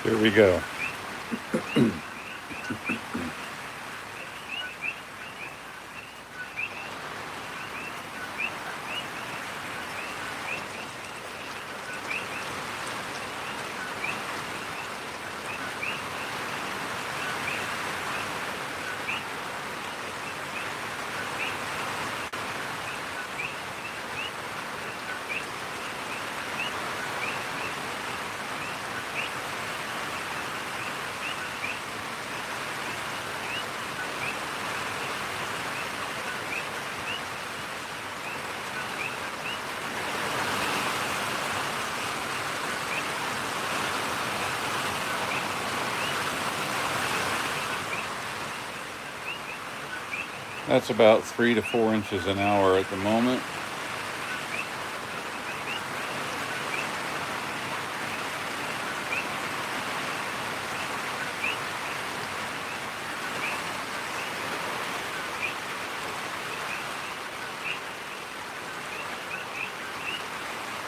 Here we go. That's about 3 to 4 inches an hour at the moment.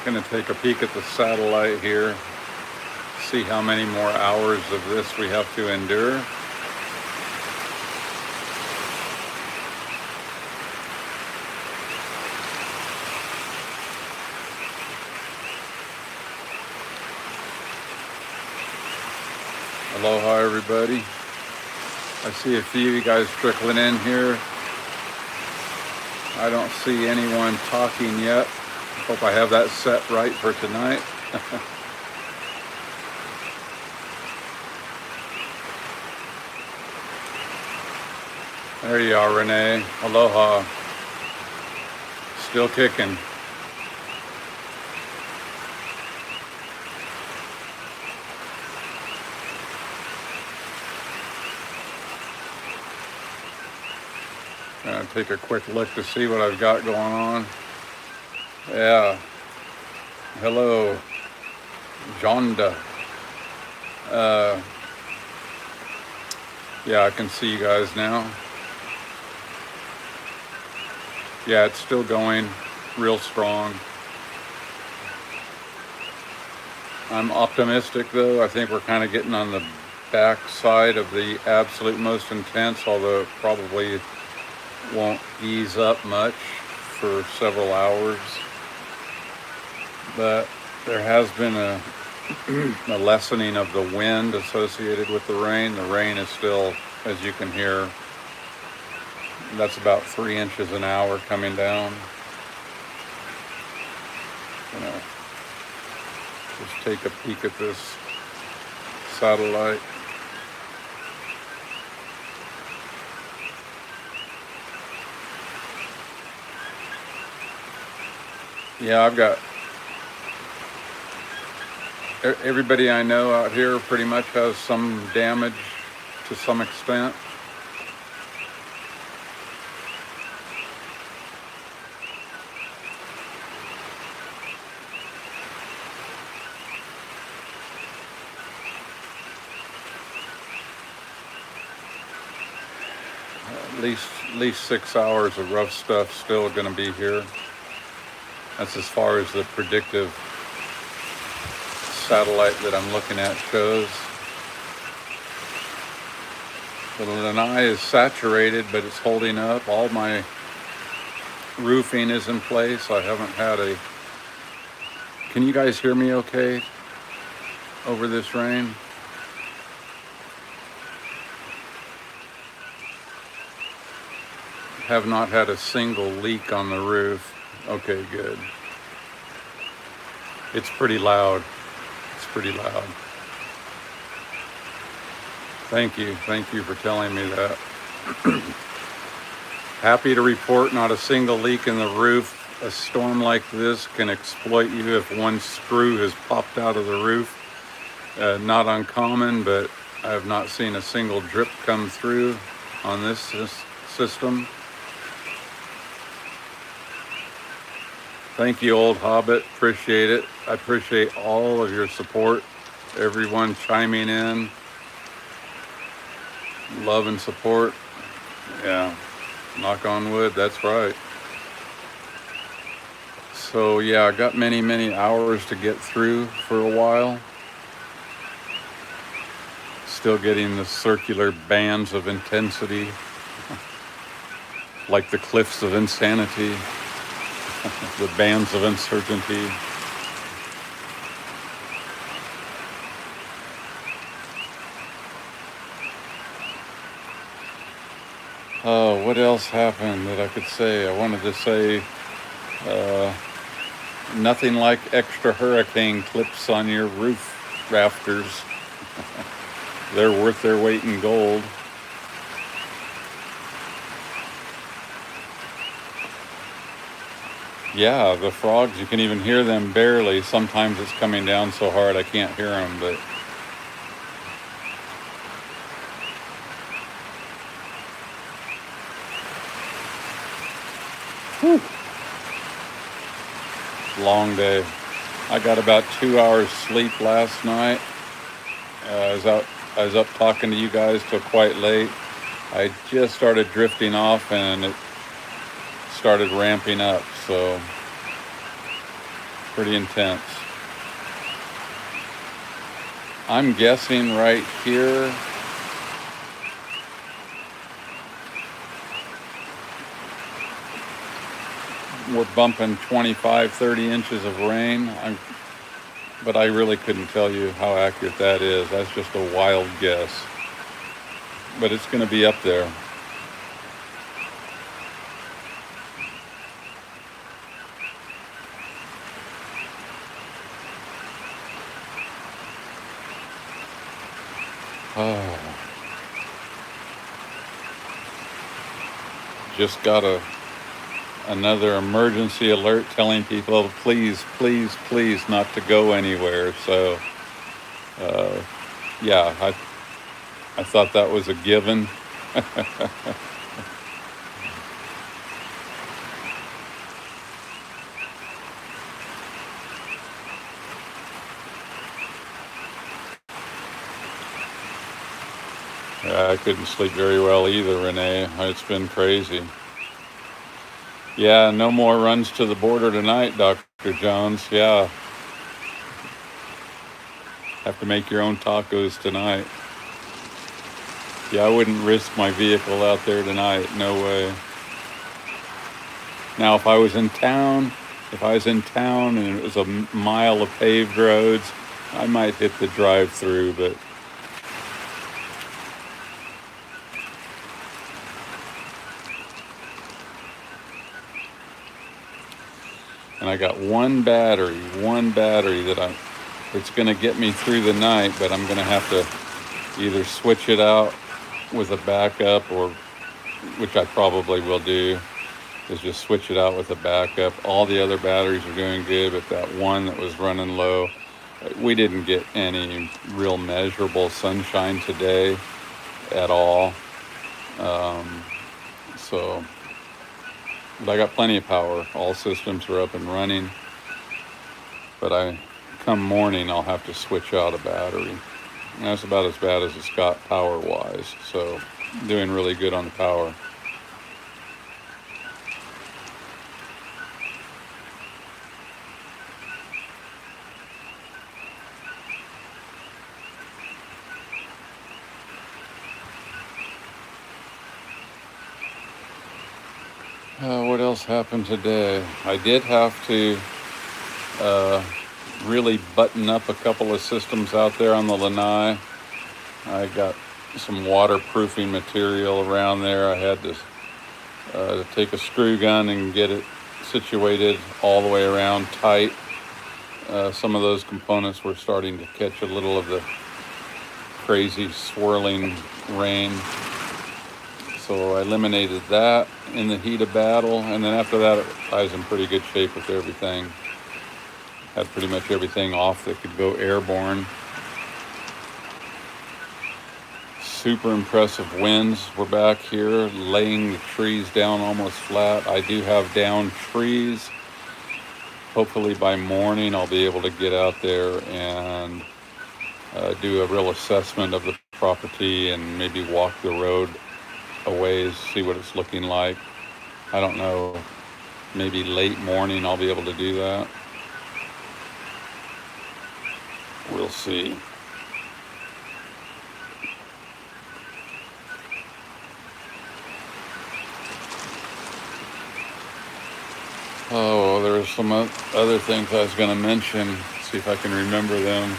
Gonna take a peek at the satellite here, see how many more hours of this we have to endure. Aloha, everybody. I see a few of you guys trickling in here. I don't see anyone talking yet. Hope I have that set right for tonight. There you are, Renee. Aloha. Still kicking. Gonna take a quick look to see what I've got going on. Yeah. Hello, Jonda. Yeah, I can see you guys now. Yeah, it's still going real strong. I'm optimistic though. I think we're kind of getting on the back side of the absolute most intense, although it probably won't ease up much for several hours. But there has been a lessening of the wind associated with the rain. The rain is still, as you can hear, that's about 3 inches an hour coming down. Just take a peek at this satellite. Yeah, I've got everybody I know out here pretty much has some damage to some extent. At least 6 hours of rough stuff still going to be here. That's as far as the predictive satellite that I'm looking at shows. The lanai is saturated, but it's holding up. All my roofing is in place. I haven't had a... Can you guys hear me okay over this rain? Have not had a single leak on the roof. Okay, good. It's pretty loud. It's pretty loud. Thank you for telling me that. Happy to report not a single leak in the roof. A storm like this can exploit you if one screw has popped out of the roof. Not uncommon, but I have not seen a single drip come through on this system. Thank you, Old Hobbit. Appreciate it. I appreciate all of your support. Everyone chiming in. Love and support. Yeah. Knock on wood. That's right. So yeah, I got many hours to get through for a while. still getting the circular bands of intensity, like the cliffs of insanity, the bands of uncertainty. Oh, what else happened that I could say? I wanted to say nothing like extra hurricane clips on your roof rafters. They're worth their weight in gold. Yeah, the frogs, you can even hear them barely. Sometimes it's coming down so hard I can't hear them, but whew, long day. I got about 2 hours sleep last night. I was up talking to you guys till quite late. I just started drifting off and it started ramping up, so pretty intense. I'm guessing right here we're bumping 25, 30 inches of rain. But I really couldn't tell you how accurate that is. That's just a wild guess. But it's going to be up there. Oh. Just got another emergency alert telling people please, please, please not to go anywhere. So yeah, I thought that was a given. I couldn't sleep very well either, Renee. It's been crazy. Yeah, no more runs to the border tonight, Dr. Jones. Yeah. Have to make your own tacos tonight. Yeah, I wouldn't risk my vehicle out there tonight. No way. Now, if I was in town and it was a mile of paved roads, I might hit the drive-through, but and I got one battery that it's going to get me through the night, but I'm going to have to either switch it out with a backup, or which I probably will do, is just switch it out with a backup. All the other batteries are doing good, but that one that was running low, we didn't get any real measurable sunshine today at all. But I got plenty of power. All systems are up and running. But come morning, I'll have to switch out a battery. And that's about as bad as it's got power-wise. So doing really good on the power. What else happened today? I did have to really button up a couple of systems out there on the lanai. I got some waterproofing material around there. I had to take a screw gun and get it situated all the way around tight. Some of those components were starting to catch a little of the crazy swirling rain. So I eliminated that in the heat of battle, and then after that I was in pretty good shape with everything. Had pretty much everything off that could go airborne. Super impressive winds were back here, laying the trees down almost flat. I do have down trees. Hopefully by morning I'll be able to get out there and do a real assessment of the property and maybe walk the road a ways, see what it's looking like. I don't know, maybe late morning I'll be able to do that. We'll see. Oh, there were some other things I was going to mention. See if I can remember them.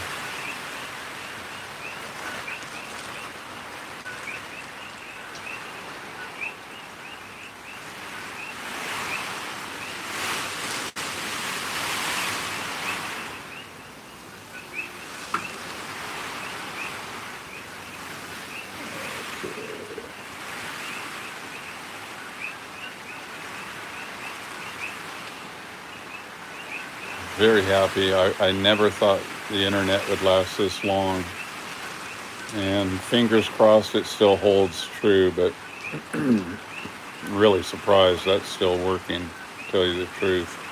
Very happy. I never thought the internet would last this long. And fingers crossed it still holds true, but really surprised that's still working, to tell you the truth.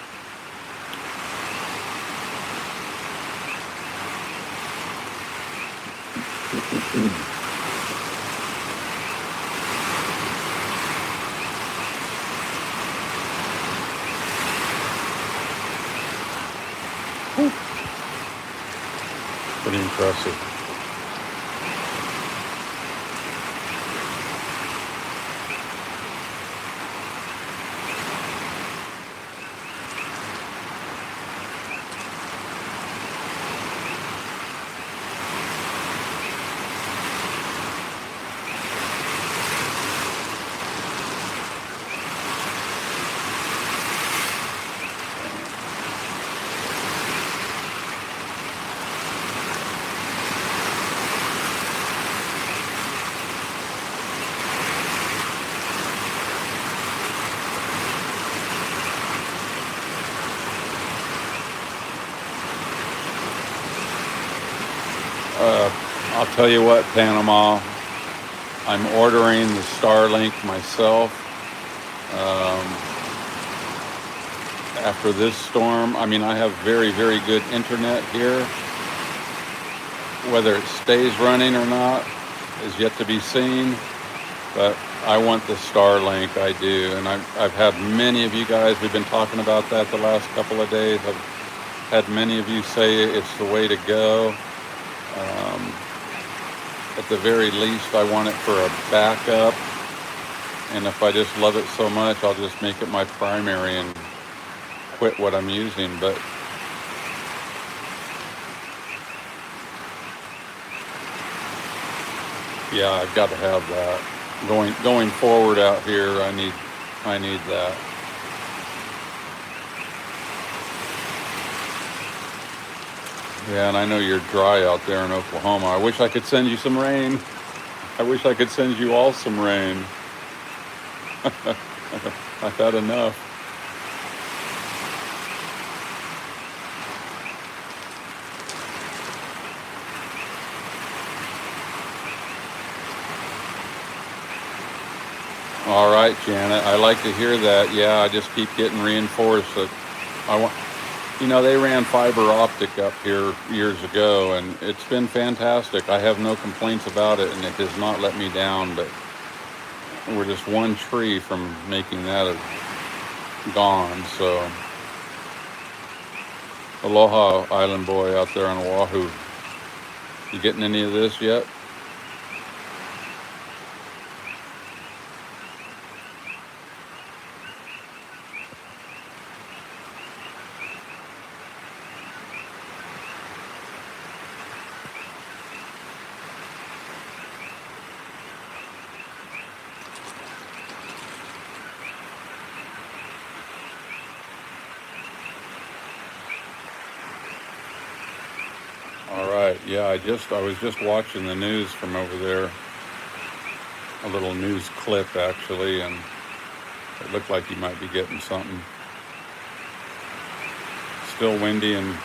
Pretty impressive. I'll tell you what, Panama, I'm ordering the Starlink myself. After this storm, I mean, I have very, very good internet here. Whether it stays running or not is yet to be seen, but I want the Starlink, I do. And I've had many of you guys, we've been talking about that the last couple of days. I've had many of you say it's the way to go. At the very least, I want it for a backup. And if I just love it so much, I'll just make it my primary and quit what I'm using. But yeah, I've got to have that. Going forward out here, I need that. Yeah, and I know you're dry out there in Oklahoma. I wish I could send you some rain. I wish I could send you all some rain. I've had enough. All right, Janet. I like to hear that. Yeah, I just keep getting reinforced that I want. You know, they ran fiber optic up here years ago, and it's been fantastic. I have no complaints about it, and it does not let me down. But we're just one tree from making that gone. So, aloha, island boy out there on Oahu. You getting any of this yet? All right. Yeah, I was just watching the news from over there. A little news clip actually, and it looked like you might be getting something. Still windy and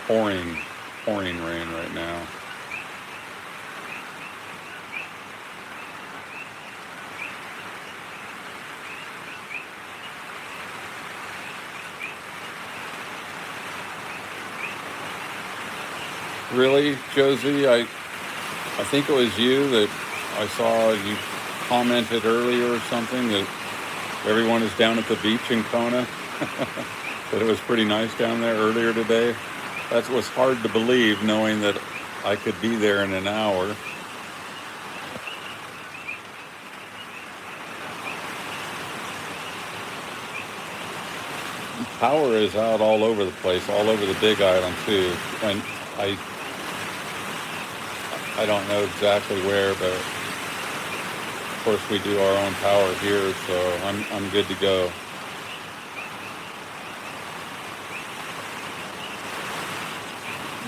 pouring rain right now. Really, Josie? I think it was you that I saw you commented earlier or something that everyone is down at the beach in Kona. That it was pretty nice down there earlier today. That was hard to believe, knowing that I could be there in an hour. Power is out all over the place, all over the Big Island too. And I don't know exactly where, but of course we do our own power here, so I'm good to go.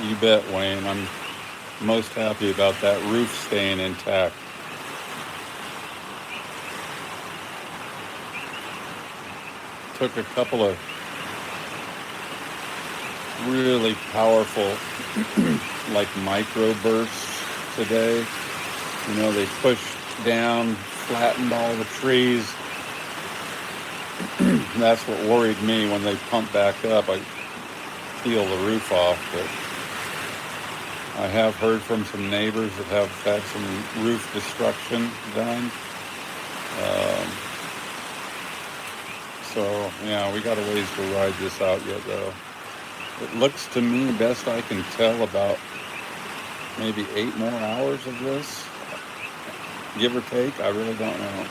You bet, Wayne. I'm most happy about that roof staying intact. Took a couple of really powerful like microbursts today. You know, they pushed down, flattened all the trees. That's what worried me when they pump back up. I peel the roof off, but I have heard from some neighbors that have had some roof destruction done. So yeah, we got a ways to ride this out yet though. It looks to me, best I can tell, about maybe 8 more hours of this, give or take. I really don't know.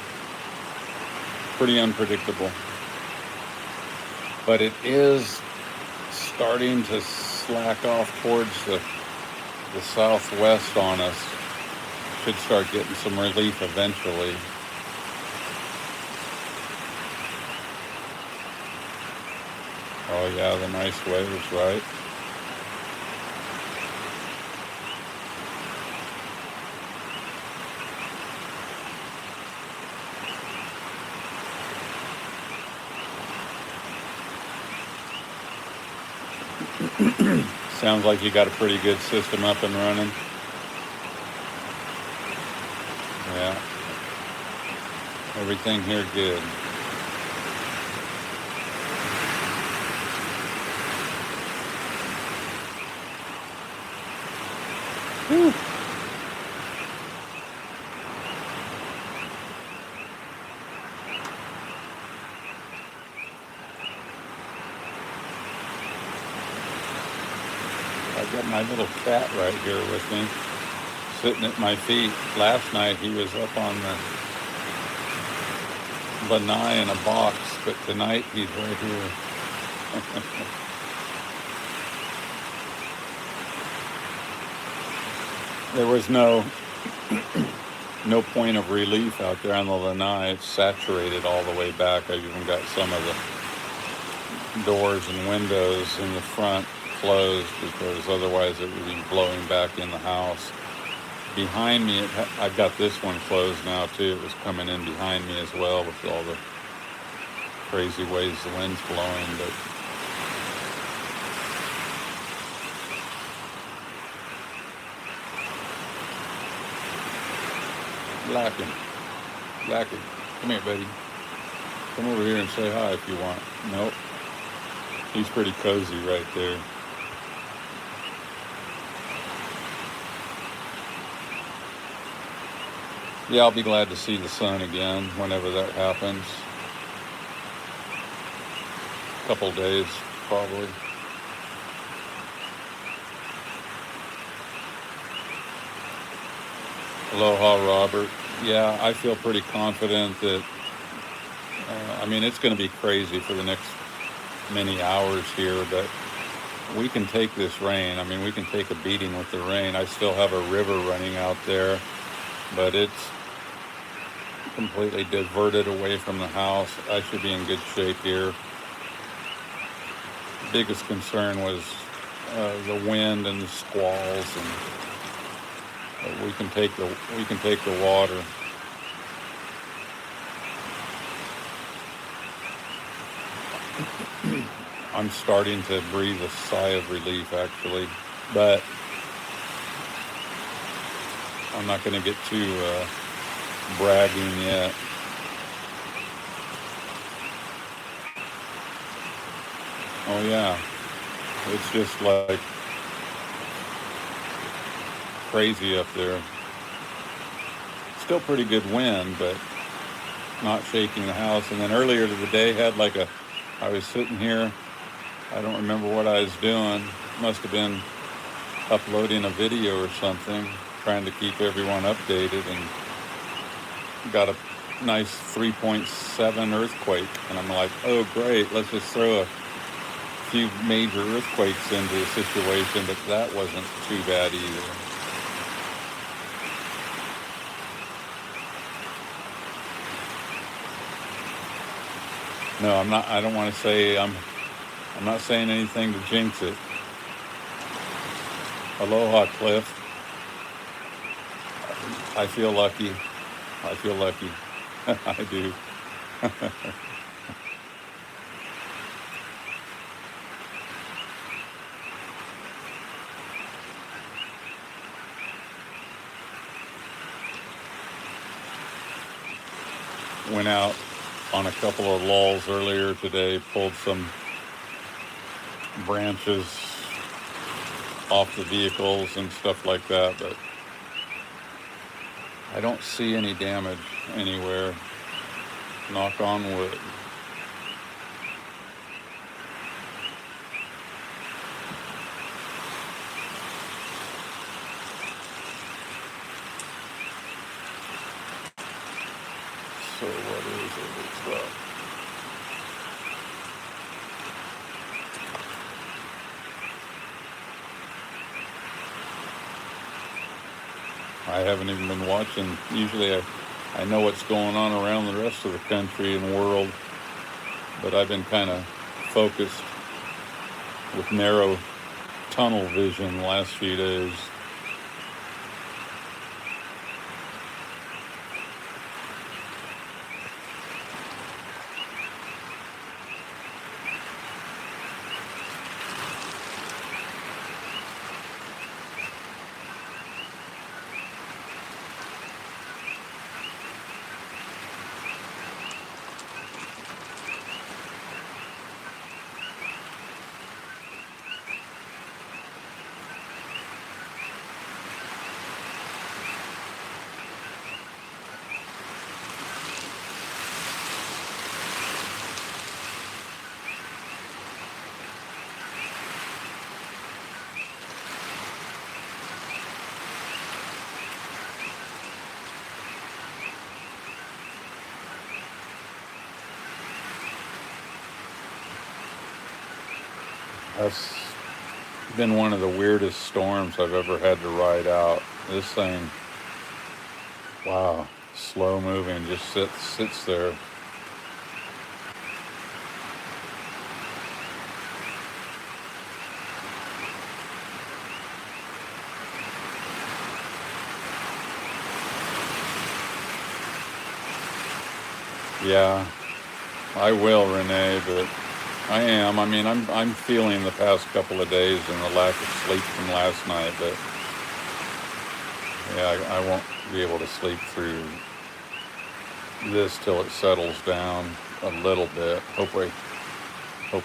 Pretty unpredictable. But it is starting to slack off towards the southwest on us. Should start getting some relief eventually. Oh yeah, the nice waves, right? Sounds like you got a pretty good system up and running. Yeah. Everything here good. Whew. I've got my little cat right here with me, sitting at my feet. Last night he was up on the lanai in a box, but tonight he's right here. There was no point of relief out there on the lanai. It's saturated all the way back. I've even got some of the doors and windows in the front closed because otherwise it would be blowing back in the house. Behind me, I've got this one closed now too. It was coming in behind me as well with all the crazy ways the wind's blowing, but Blackie, come here, buddy. Come over here and say hi if you want. Nope. He's pretty cozy right there. Yeah, I'll be glad to see the sun again whenever that happens. A couple days, probably. Aloha, Robert. Yeah, I feel pretty confident that, it's going to be crazy for the next many hours here, but we can take this rain. We can take a beating with the rain. I still have a river running out there, but it's completely diverted away from the house. I should be in good shape here. Biggest concern was the wind and the squalls, and we can take the water. I'm starting to breathe a sigh of relief, actually, but I'm not going to get too bragging yet. Oh yeah, it's just like crazy up there. Still pretty good wind, but not shaking the house. And then earlier today I was sitting here, I don't remember what I was doing. Must have been uploading a video or something, trying to keep everyone updated, and got a nice 3.7 earthquake. And I'm like, oh great, let's just throw a few major earthquakes into the situation, but that wasn't too bad either. No, I'm not. I don't want to say I'm not saying anything to jinx it. Aloha, Cliff. I feel lucky. I feel lucky. I do. Went out on a couple of lulls earlier today, pulled some branches off the vehicles and stuff like that, but I don't see any damage anywhere. Knock on wood. So what is it? It's what? I haven't even been watching. Usually I know what's going on around the rest of the country and world, but I've been kind of focused with narrow tunnel vision the last few days. That's been one of the weirdest storms I've ever had to ride out. This thing, wow, slow moving, just sits there. Yeah, I will, Renee, but I am. I mean, I'm feeling the past couple of days and the lack of sleep from last night, but yeah, I won't be able to sleep through this till it settles down a little bit. Hope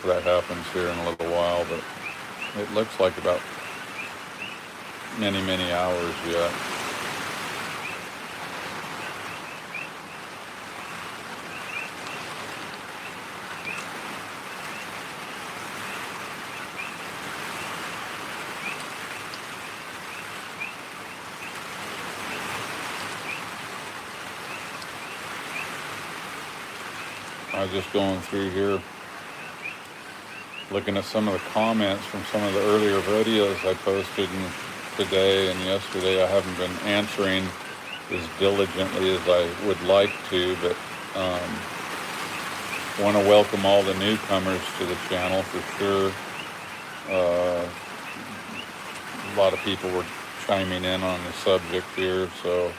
that happens here in a little while, but it looks like about many hours yet. I was just going through here, looking at some of the comments from some of the earlier videos I posted today and yesterday. I haven't been answering as diligently as I would like to, but want to welcome all the newcomers to the channel for sure. A lot of people were chiming in on the subject here, so,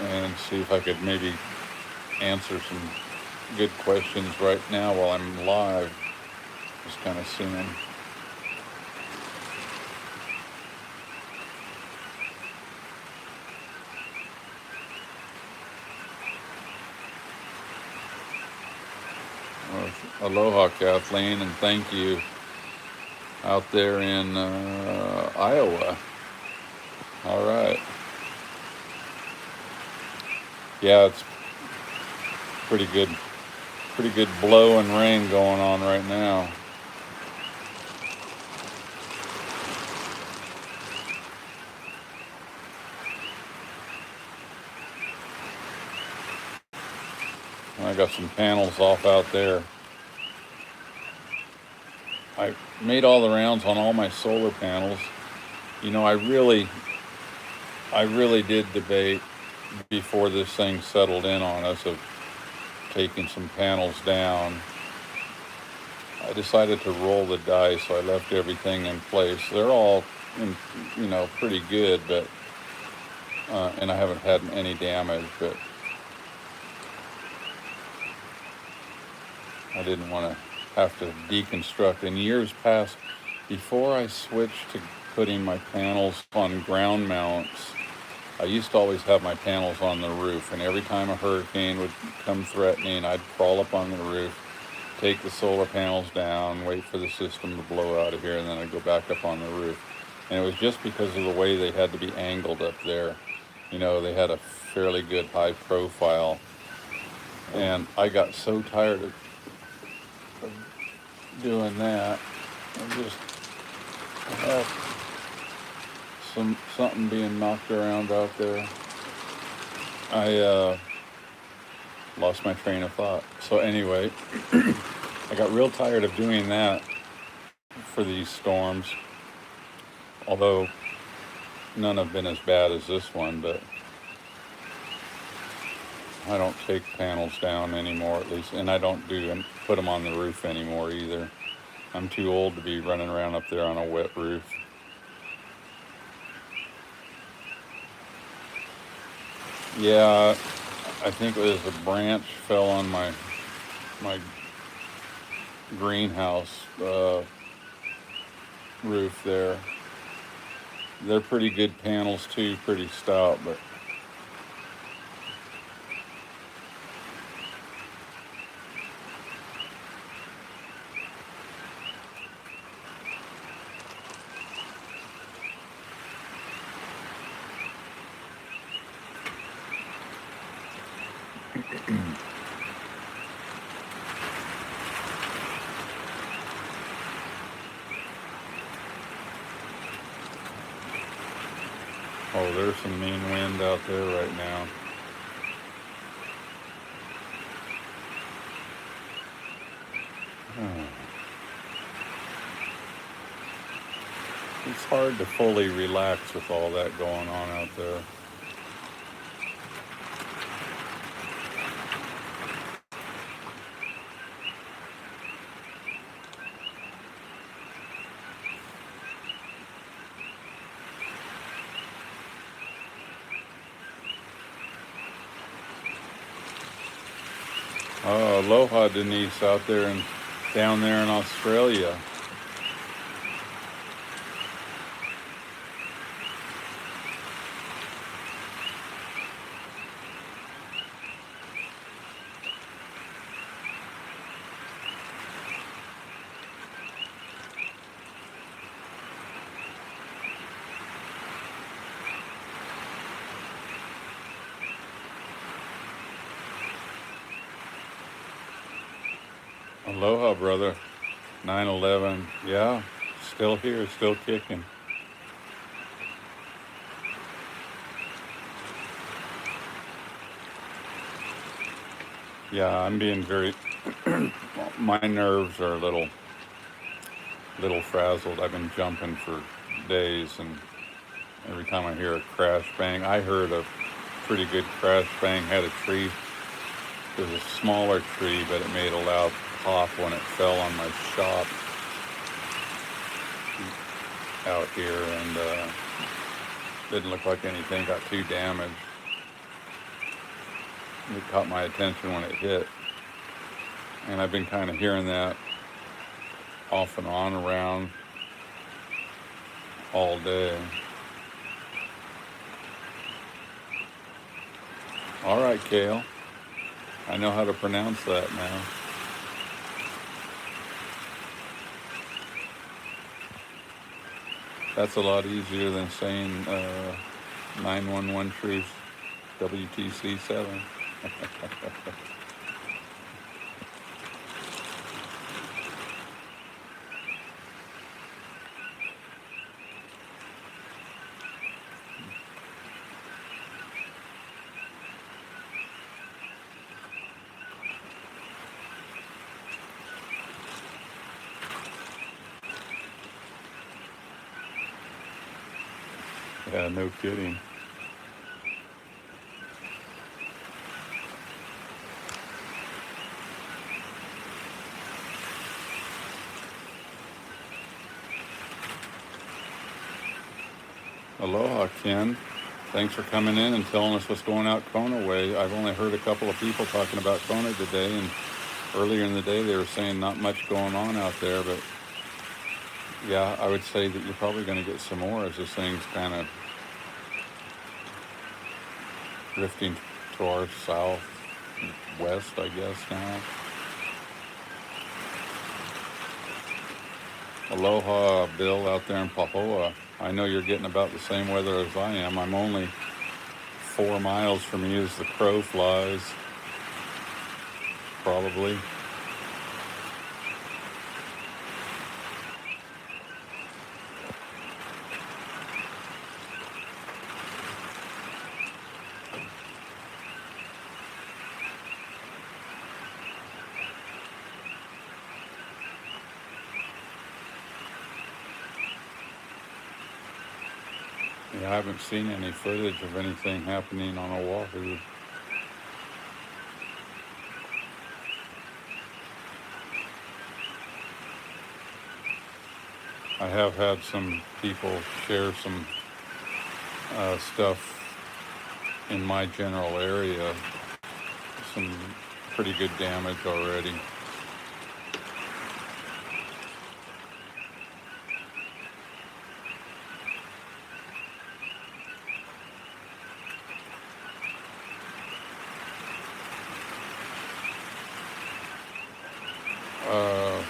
and see if I could maybe answer some good questions right now while I'm live. Just kind of seeing. Aloha, Kathleen, and thank you out there in Iowa. All right. Yeah, it's pretty good blow and rain going on right now. I got some panels off out there. I made all the rounds on all my solar panels. You know, I really did debate before this thing settled in on us of taking some panels down. I decided to roll the dice, so I left everything in place. They're all, you know, pretty good, but and I haven't had any damage, but I didn't want to have to deconstruct. In years past, before I switched to putting my panels on ground mounts, I used to always have my panels on the roof, and every time a hurricane would come threatening, I'd crawl up on the roof, take the solar panels down, wait for the system to blow out of here, and then I'd go back up on the roof. And it was just because of the way they had to be angled up there. You know, they had a fairly good high profile. And I got so tired of doing that. I just have something being knocked around out there. I lost my train of thought. So anyway, I got real tired of doing that for these storms, although none have been as bad as this one, but I don't take panels down anymore, at least, and I don't put them on the roof anymore either. I'm too old to be running around up there on a wet roof. Yeah, I think it was a branch fell on my greenhouse roof there. They're pretty good panels too, pretty stout, but oh, there's some mean wind out there right now. It's hard to fully relax with all that going on out there. Oh, aloha, Denise, out there and down there in Australia. Aloha, brother. 9/11. Yeah, still here, still kicking. Yeah, I'm being very. My nerves are a little frazzled. I've been jumping for days, and every time I hear a crash bang, I heard a pretty good crash bang. Had a tree. It was a smaller tree, but it made a loud pop when it fell on my shop out here, and didn't look like anything got too damaged. It caught my attention when it hit, and I've been kind of hearing that off and on around all day. All right, Kale. I know how to pronounce that now. That's a lot easier than saying 911 Truth WTC 7. Yeah, no kidding. Aloha, Ken. Thanks for coming in and telling us what's going out Kona way. I've only heard a couple of people talking about Kona today, and earlier in the day they were saying not much going on out there, but yeah, I would say that you're probably going to get some more as this thing's kind of drifting to our southwest, I guess, now. Aloha, Bill, out there in Pahoa. I know you're getting about the same weather as I am. I'm only 4 miles from you as the crow flies, probably. Yeah, I haven't seen any footage of anything happening on Oahu. I have had some people share some stuff in my general area, some pretty good damage already. Uh,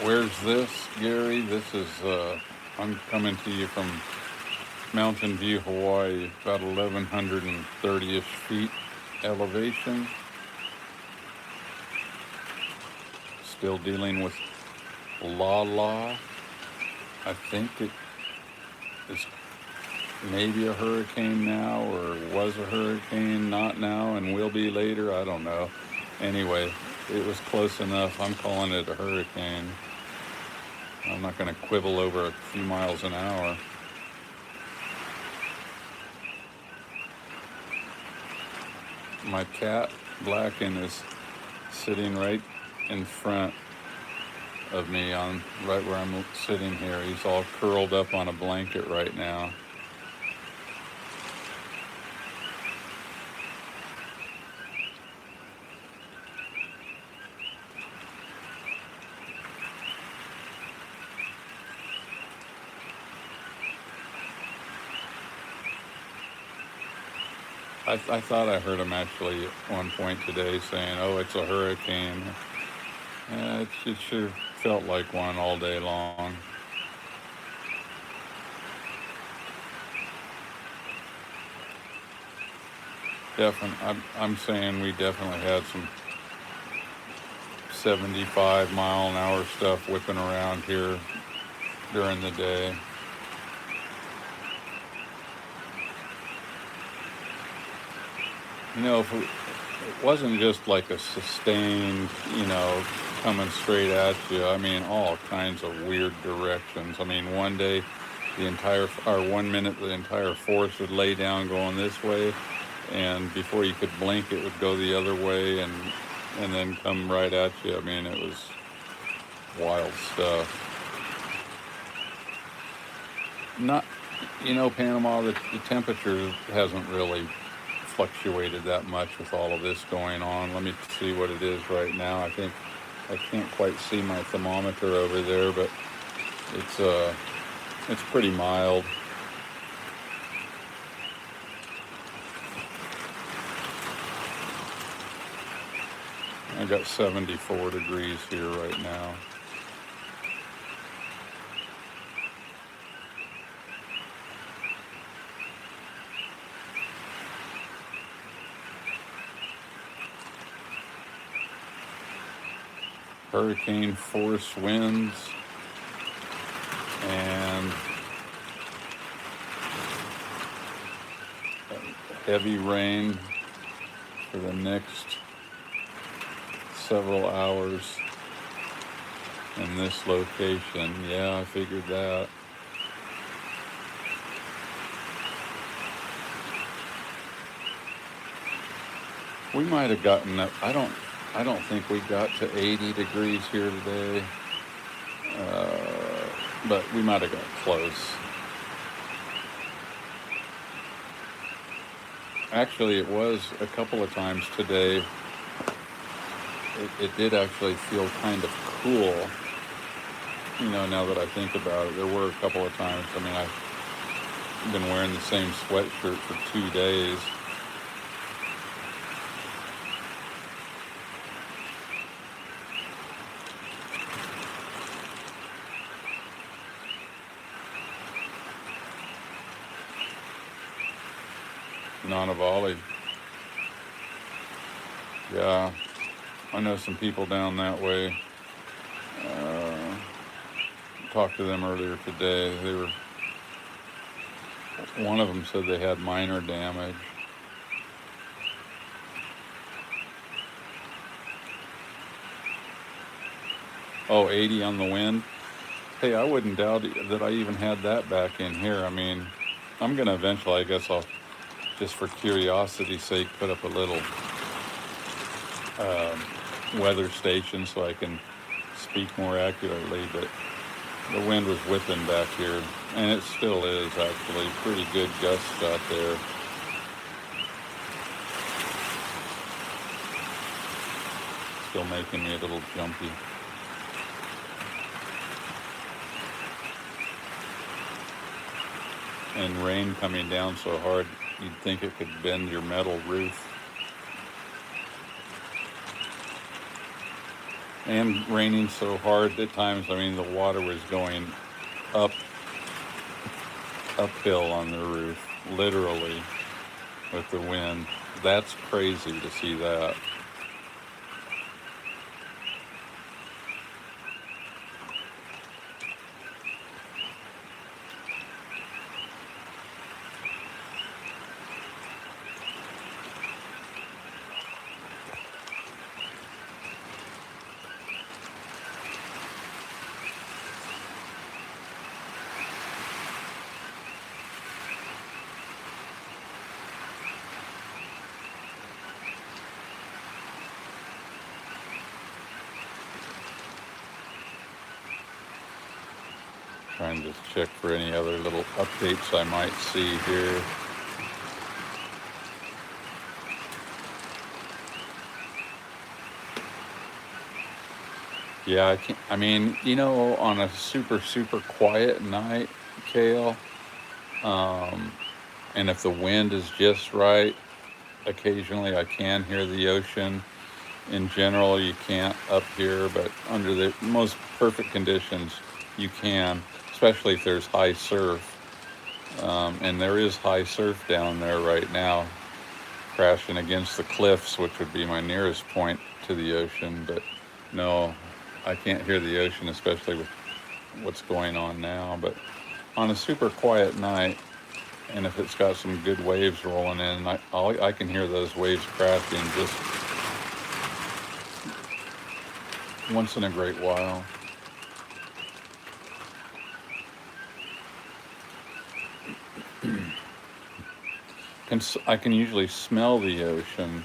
where's this, Gary? This is, I'm coming to you from Mt.View, Hawaii, about 1,130-ish feet elevation. Still dealing with LaLa. I think it is maybe a hurricane now, or was a hurricane, not now, and will be later. I don't know. Anyway, it was close enough. I'm calling it a hurricane. I'm not going to quibble over a few miles an hour. My cat, Blacken, is sitting right in front of me, on right where I'm sitting here. He's all curled up on a blanket right now. I thought I heard him actually at one point today saying, "Oh, it's a hurricane." It sure felt like one all day long. I'm saying we definitely had some 75-mile-an-hour stuff whipping around here during the day. If it wasn't just like a sustained, coming straight at you, I mean, all kinds of weird directions. I mean, one day, or 1 minute, the entire force would lay down going this way, and before you could blink, it would go the other way, and then come right at you. I mean, it was wild stuff. Not, Panama, the temperature hasn't really fluctuated that much with all of this going on. Let me see what it is right now. I think I can't quite see my thermometer over there, but it's pretty mild. I got 74 degrees here right now. Hurricane force winds and heavy rain for the next several hours in this location. Yeah, I figured that. We might have gotten up. I don't think we got to 80 degrees here today, but we might have got close. Actually, it was a couple of times today. It did actually feel kind of cool. You know, now that I think about it, there were a couple of times. I mean, I've been wearing the same sweatshirt for 2 days. Nonavali. Yeah, I know some people down that way. Talked to them earlier today. One of them said they had minor damage. Oh, 80 on the wind. Hey, I wouldn't doubt that I even had that back in here. I mean, I'm going to eventually, I guess I'll, just for curiosity's sake, put up a little weather station so I can speak more accurately, but the wind was whipping back here, and it still is actually pretty good gusts out there. Still making me a little jumpy. And rain coming down so hard, you'd think it could bend your metal roof. And raining so hard at times, I mean, the water was going uphill on the roof, literally, with the wind. That's crazy to see that. Trying to check for any other little updates I might see here. Yeah, I mean, you know, on a super, super quiet night, Kale, and if the wind is just right, occasionally I can hear the ocean. In general, you can't up here, but under the most perfect conditions, you can, especially if there's high surf. And there is high surf down there right now, crashing against the cliffs, which would be my nearest point to the ocean. But no, I can't hear the ocean, especially with what's going on now. But on a super quiet night, and if it's got some good waves rolling in, I can hear those waves crashing just once in a great while. I can usually smell the ocean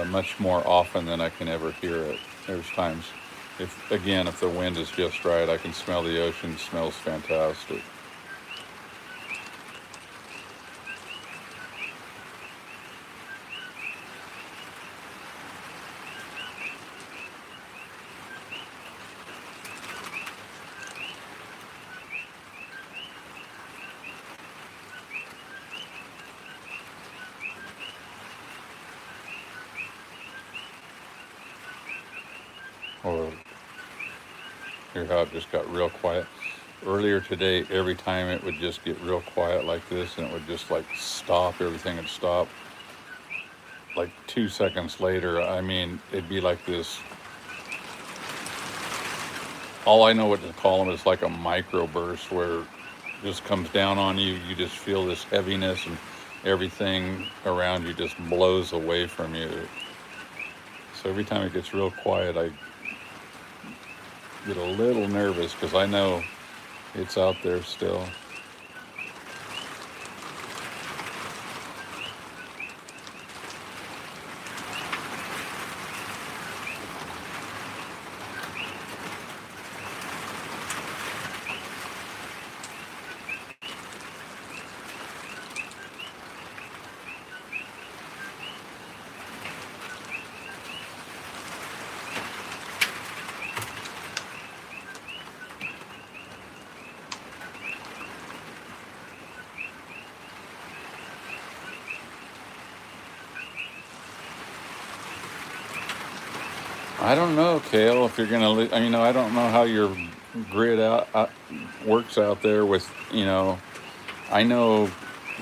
much more often than I can ever hear it. There's times, if the wind is just right, I can smell the ocean. It smells fantastic. Or hear how it just got real quiet. Earlier today, every time it would just get real quiet like this, and it would just like stop, everything would stop. Like 2 seconds later, I mean, it'd be like this. All I know what to call them is like a microburst where it just comes down on you. You just feel this heaviness, and everything around you just blows away from you. So every time it gets real quiet, I get a little nervous because I know it's out there still. I don't know, Kale, if you're going to, I don't know how your grid works out there with, I know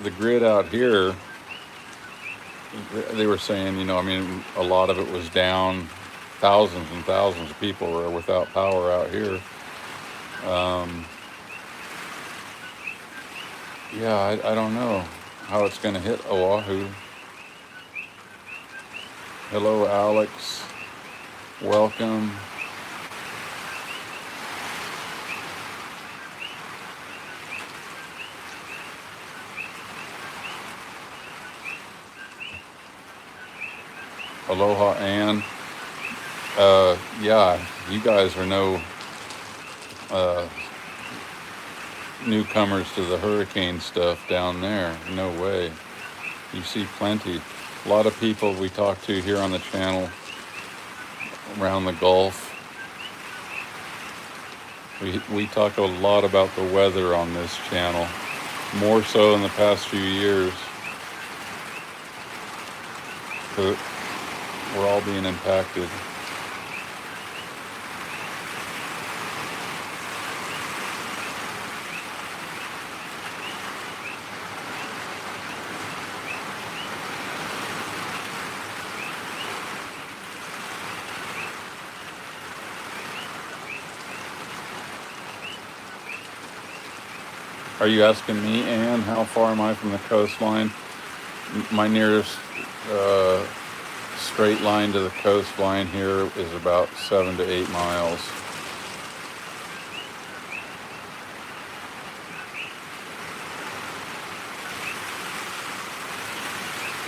the grid out here, they were saying, a lot of it was down. Thousands and thousands of people were without power out here. Yeah, I don't know how it's going to hit Oahu. Hello, Alex. Welcome. Aloha, Ann. Yeah, you guys are no newcomers to the hurricane stuff down there. No way. You see plenty. A lot of people we talk to here on the channel around the Gulf. We talk a lot about the weather on this channel, more so in the past few years. We're all being impacted. Are you asking me, Ann, how far am I from the coastline? My nearest straight line to the coastline here is about 7 to 8 miles.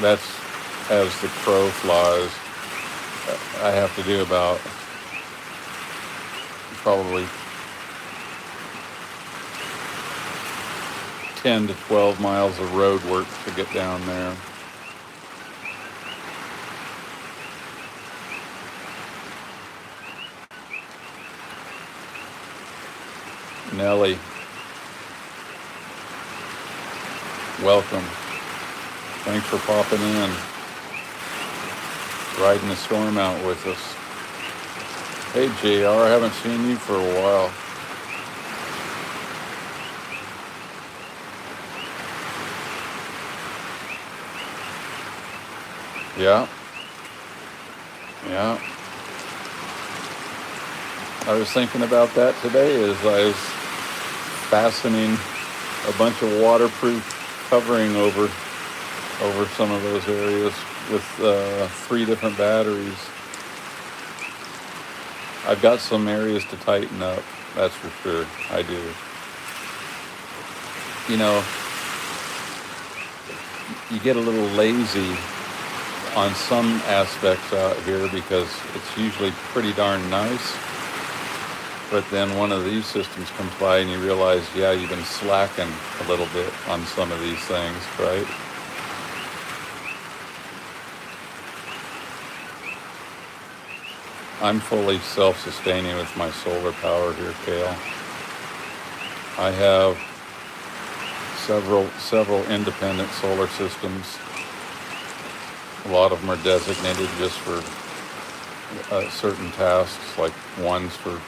That's as the crow flies. I have to do about probably 10 to 12 miles of road work to get down there. Nellie, welcome. Thanks for popping in, riding the storm out with us. Hey JR, I haven't seen you for a while. Yeah. I was thinking about that today as I was fastening a bunch of waterproof covering over some of those areas with 3 different batteries. I've got some areas to tighten up, that's for sure. I do. You get a little lazy on some aspects out here because it's usually pretty darn nice. But then one of these systems comes by and you realize, yeah, you've been slacking a little bit on some of these things, right? I'm fully self-sustaining with my solar power here, Kale. I have several independent solar systems. A lot of them are designated just for certain tasks, like one's for,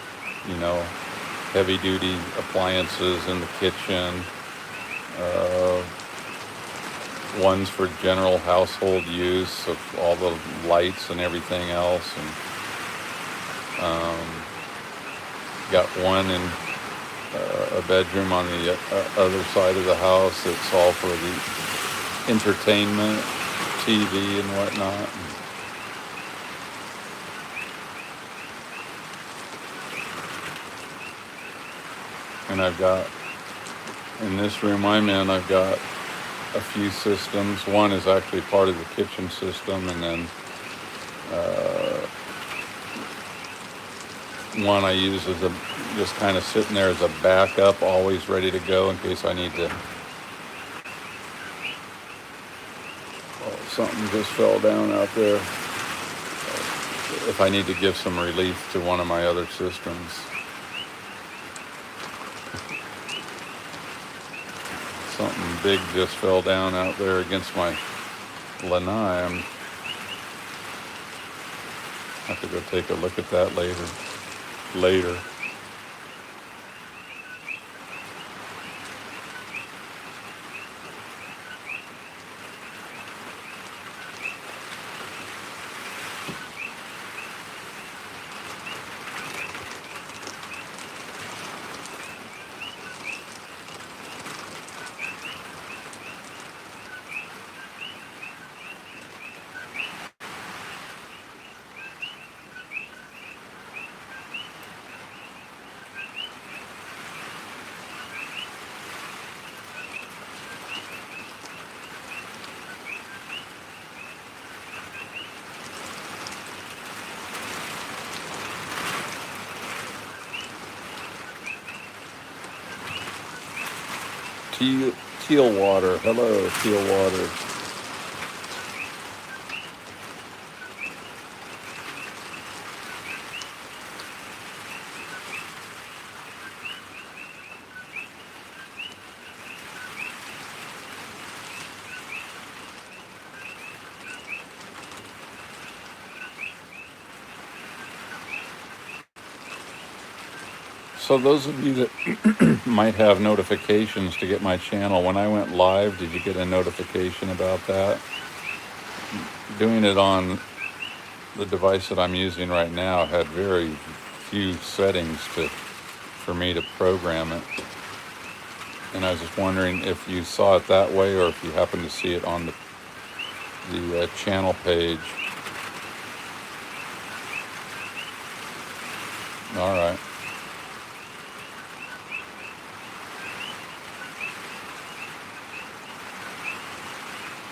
heavy duty appliances in the kitchen, one's for general household use of all the lights and everything else, and got one in a bedroom on the other side of the house that's all for the entertainment, TV and whatnot. And I've got, in this room I'm in, I've got a few systems. One is actually part of the kitchen system, and then one I use as just kind of sitting there as a backup, always ready to go in case I need to. Oh, something just fell down out there. If I need to give some relief to one of my other systems. Something big just fell down out there against my lanai. have to go take a look at that later. Teal water. Hello, teal water. So those of you that might have notifications to get my channel, when I went live, did you get a notification about that? Doing it on the device that I'm using right now had very few settings for me to program it. And I was just wondering if you saw it that way or if you happened to see it on the channel page. All right.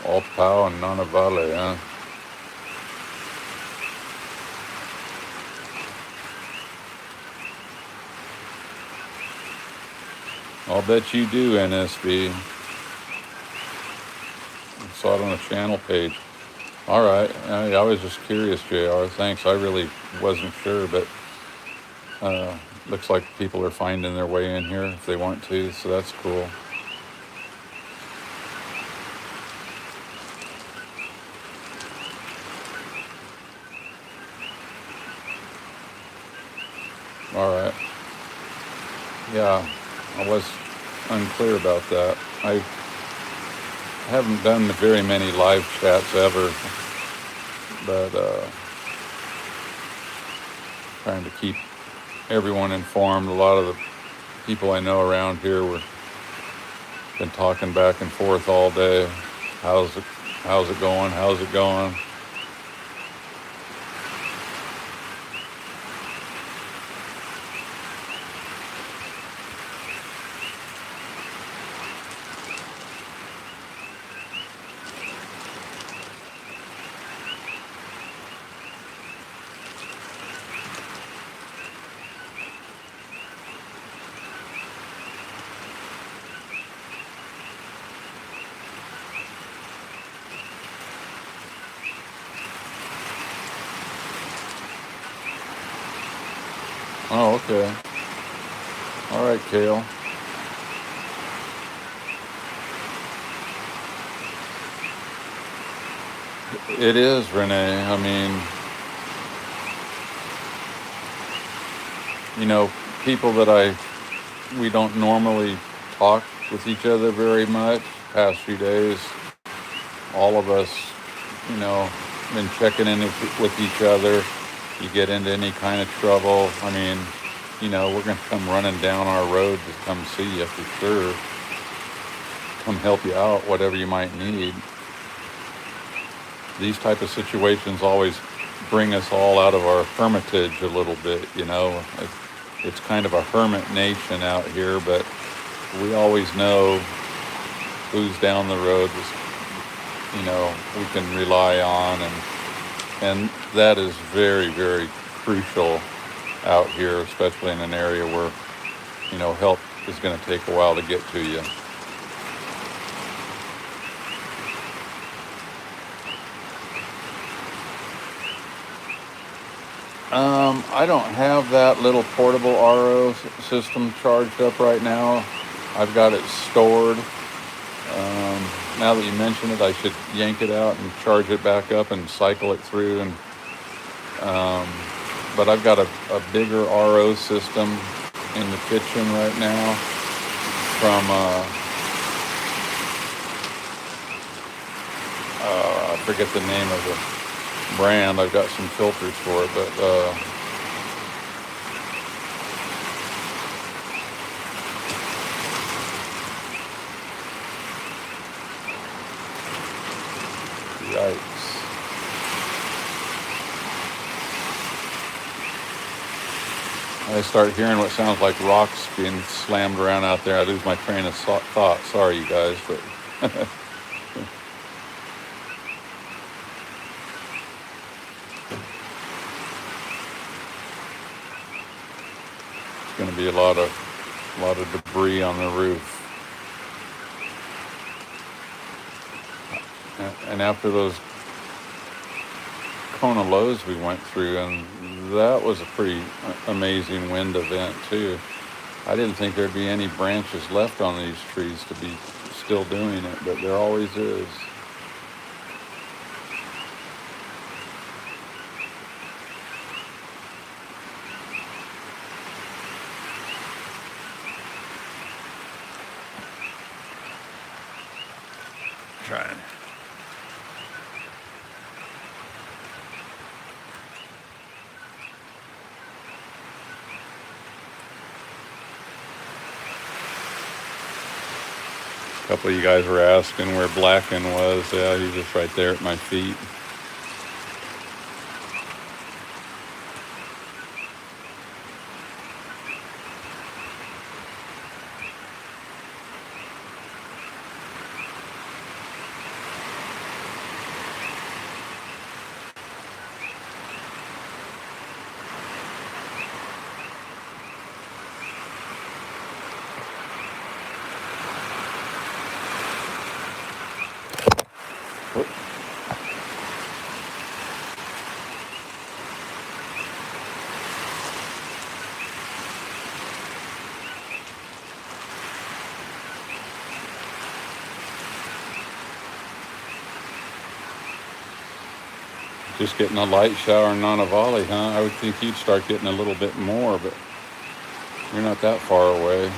All pow and none vale, huh? I'll bet you do, NSB. I saw it on the channel page. All right. I was just curious, JR. Thanks. I really wasn't sure, but looks like people are finding their way in here if they want to, so that's cool. All right. Yeah, I was unclear about that. I haven't done very many live chats ever, but trying to keep everyone informed. A lot of the people I know around here were been talking back and forth all day. How's it going? How's it going? Oh, okay. All right, Kale. It is, Renee. I mean, people that we don't normally talk with each other very much. Past few days, all of us, been checking in with each other. You get into any kind of trouble, I mean, we're going to come running down our road to come see you for sure. Come help you out, whatever you might need. These type of situations always bring us all out of our hermitage a little bit, It's kind of a hermit nation out here, but we always know who's down the road we can rely on, and that is very, very crucial out here, especially in an area where help is going to take a while to get to you. I don't have that little portable RO system charged up right now. I've got it stored. Now that you mention it, I should yank it out and charge it back up and cycle it through and Um, but I've got a bigger RO system in the kitchen right now from, I forget the name of the brand. I've got some filters for it, but yikes. I start hearing what sounds like rocks being slammed around out there. I lose my train of thought. Sorry, you guys, but it's going to be a lot of debris on the roof. And after those Kona lows we went through, and that was a pretty amazing wind event too. I didn't think there'd be any branches left on these trees to be still doing it, but there always is. Trying. A couple of you guys were asking where Blacken was. Yeah, he's just right there at my feet. Just getting a light shower in Nanavali, huh? I would think you'd start getting a little bit more, but you're not that far away.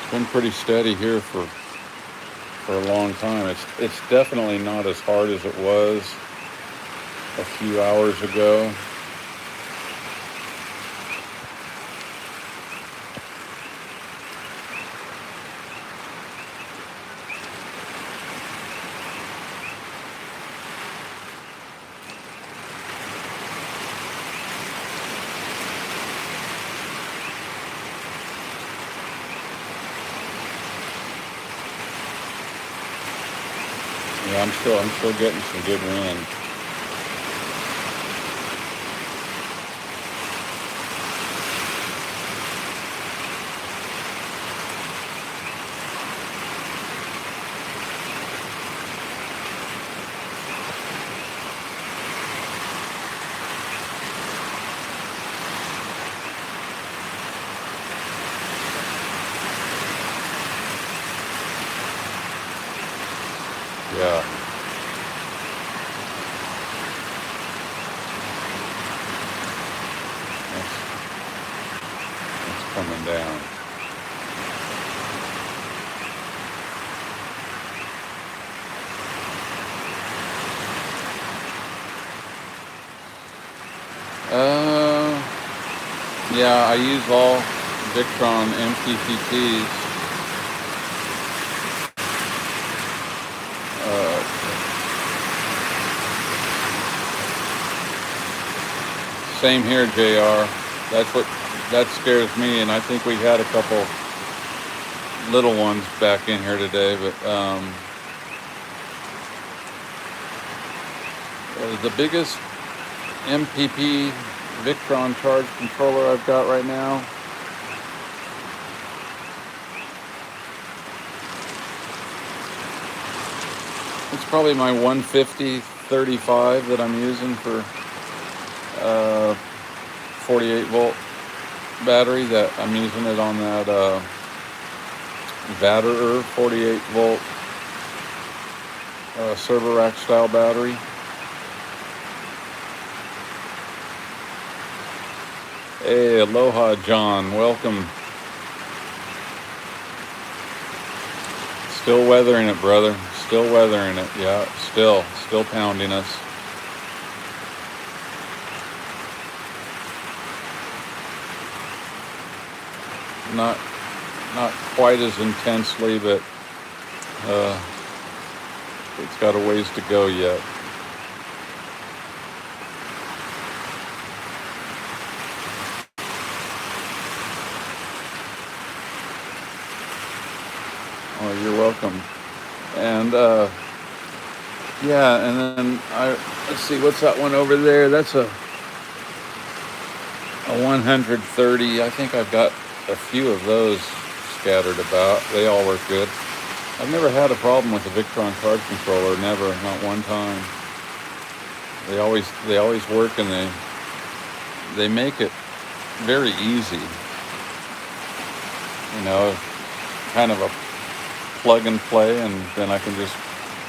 It's been pretty steady here for a long time. It's definitely not as hard as it was a few hours ago. Yeah, I'm still getting some good wind. Yeah. It's coming down. Yeah, I use all Victron MPPTs. Same here, JR. That scares me, and I think we had a couple little ones back in here today, but the biggest MPP Victron charge controller I've got right now. It's probably my 150-35 that I'm using for 48 volt battery. That I'm using it on that Vatterer 48 volt server rack style battery. Hey, aloha, John. Welcome. Still weathering it, brother. Still weathering it. Yeah, still pounding us. Not quite as intensely, but it's got a ways to go yet. Oh, you're welcome. And yeah, and then let's see, what's that one over there? That's a 130. I think I've got a few of those scattered about. They all work good. I've never had a problem with the Victron card controller, never, not one time. They always work, and they make it very easy. You know, kind of a plug and play, and then I can just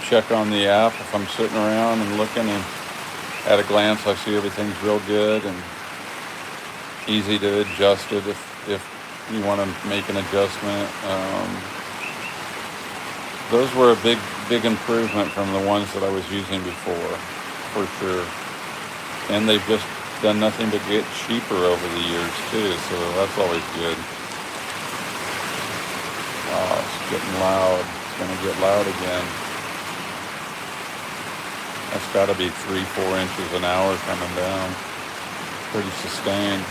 check on the app if I'm sitting around and looking, and at a glance I see everything's real good and easy to adjust it if you want to make an adjustment. Those were a big improvement from the ones that I was using before, for sure. And they've just done nothing but get cheaper over the years too, so that's always good. Oh, it's getting loud. It's gonna get loud again. That's gotta be 3-4 inches an hour coming down. Pretty sustained.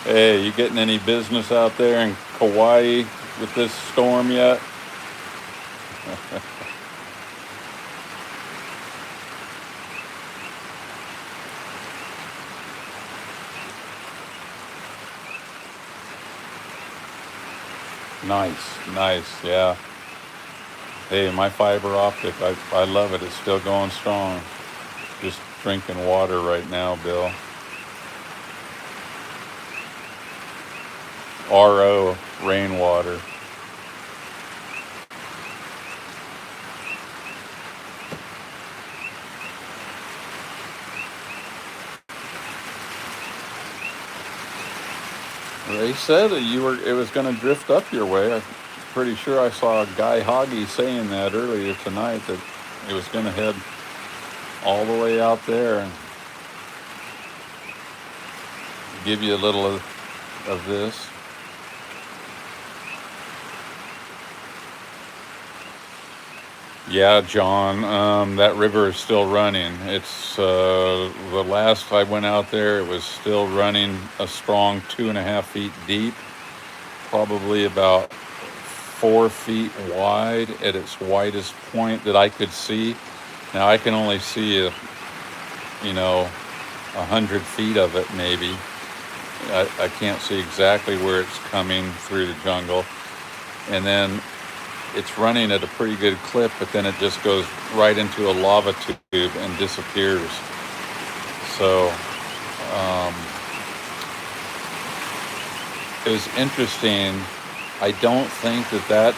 Hey, you getting any business out there in Kauai with this storm yet? Nice, yeah. Hey, my fiber optic, I love it. It's still going strong. Just drinking water right now, Bill. RO, rainwater. They said that it was going to drift up your way. I'm pretty sure I saw Guy Hoggy saying that earlier tonight, that it was going to head all the way out there and give you a little of this. Yeah, John, that river is still running. It's the last I went out there, it was still running a strong 2.5 feet deep, probably about 4 feet wide at its widest point that I could see. Now I can only see 100 feet of it maybe. I can't see exactly where it's coming through the jungle, and then it's running at a pretty good clip, but then it just goes right into a lava tube and disappears. So it was interesting. I don't think that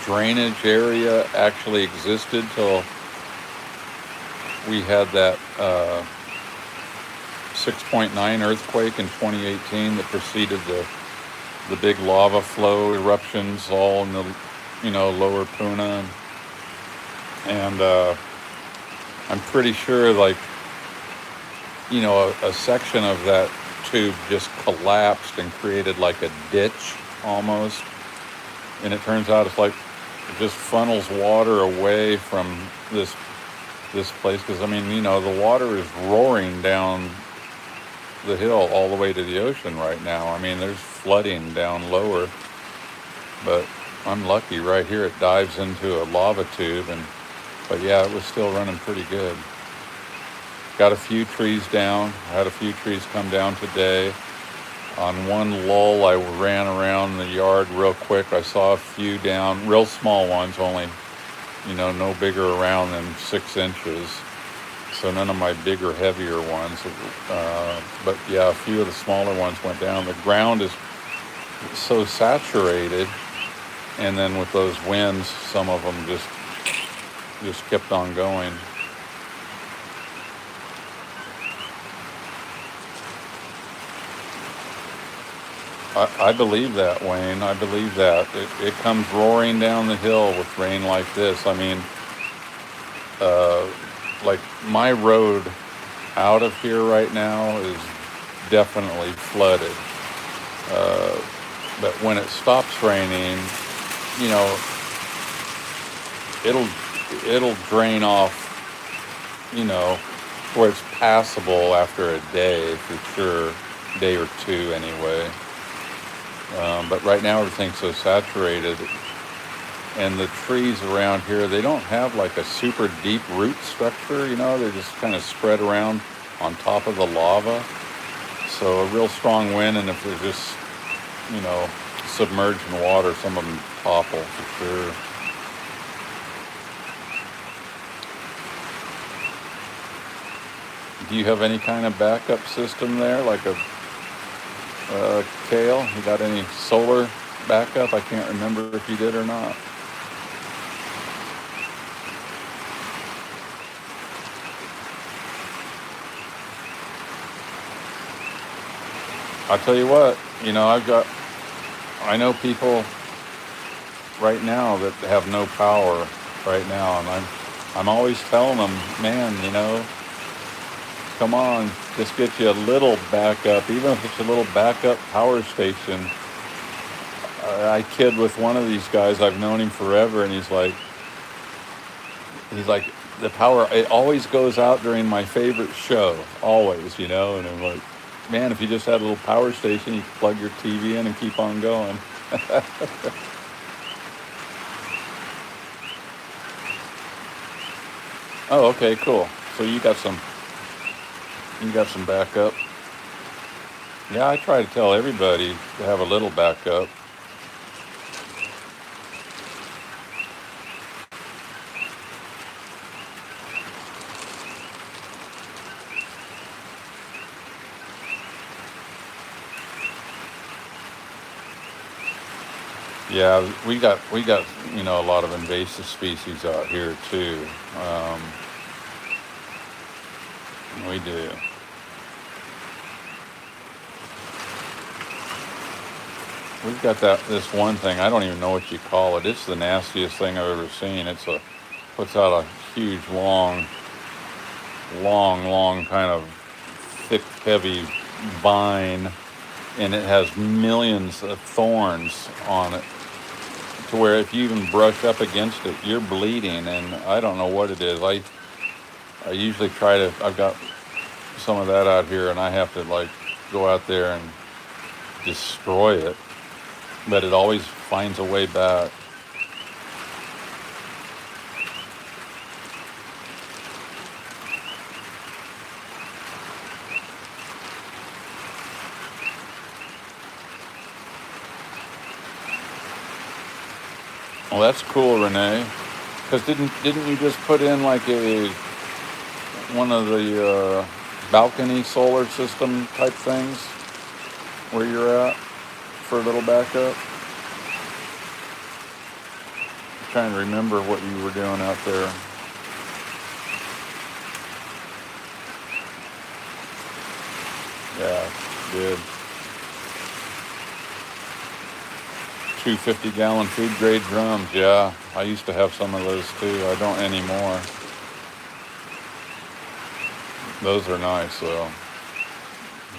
drainage area actually existed till we had that 6.9 earthquake in 2018 that preceded the big lava flow eruptions all in the lower Puna, and I'm pretty sure a section of that tube just collapsed and created like a ditch almost, and it turns out it's like it just funnels water away from this place, because the water is roaring down the hill all the way to the ocean right now. I mean, there's flooding down lower, but I'm lucky right here. It dives into a lava tube, but yeah, it was still running pretty good. Got a few trees down. I had a few trees come down today. On one lull, I ran around the yard real quick. I saw a few down, real small ones, only, no bigger around than 6 inches. So none of my bigger, heavier ones. But yeah, a few of the smaller ones went down. The ground is so saturated, and then with those winds, some of them just kept on going. I believe that, Wayne. I believe that. It comes roaring down the hill with rain like this. I mean, like my road out of here right now is definitely flooded. But when it stops raining, you know, it'll drain off, where it's passable after a day for sure, day or two anyway. But right now everything's so saturated, and the trees around here, they don't have like a super deep root structure, they're just kind of spread around on top of the lava. So a real strong wind, and if they're just, submerged in water, some of them topple for sure. Do you have any kind of backup system there, like a Kale? You got any solar backup? I can't remember if you did or not. I'll tell you what, I know people right now that have no power right now, and I'm always telling them, man, come on, just get you a little backup, even if it's a little backup power station. I kid with one of these guys, I've known him forever, and he's like, the power, it always goes out during my favorite show, always, and I'm like, man, if you just had a little power station, you could plug your TV in and keep on going. Oh, okay, cool. So you got some backup. Yeah, I try to tell everybody to have a little backup. Yeah, we got a lot of invasive species out here too. We do. We've got this one thing. I don't even know what you call it. It's the nastiest thing I've ever seen. Puts out a huge, long kind of thick, heavy vine, and it has millions of thorns on it, to where if you even brush up against it, you're bleeding. And I don't know what it is. I usually I've got some of that out here, and I have to like go out there and destroy it, but it always finds a way back. Well, that's cool, Renee. Because didn't you just put in like one of the balcony solar system type things where you're at for a little backup? I'm trying to remember what you were doing out there. Yeah, good. 250-gallon food grade drums. Yeah, I used to have some of those too. I don't anymore. Those are nice though.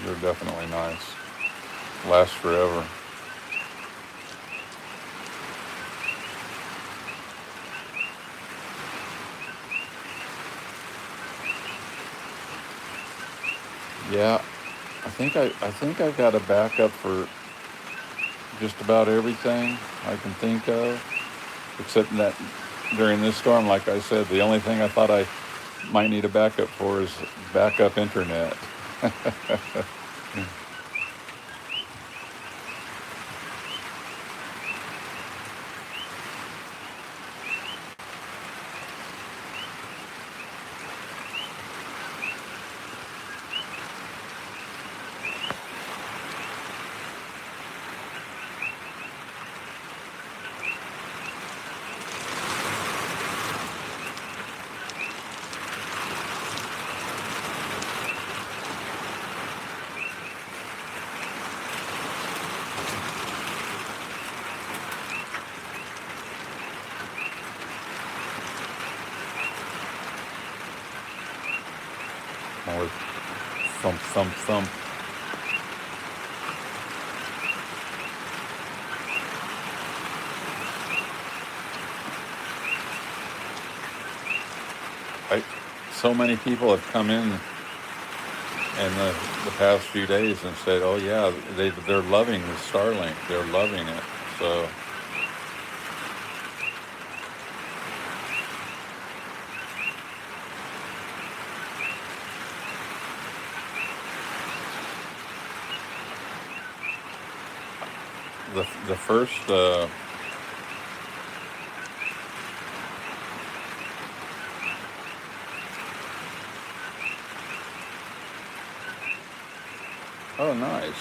They're definitely nice. Last forever. Yeah, I think I've got a backup for just about everything I can think of, except that during this storm, like I said, the only thing I thought I might need a backup for is backup internet. Or thump, thump, thump. I, so many people have come in the past few days and said, "Oh yeah, they're loving the Starlink. They're loving it." So the first oh nice.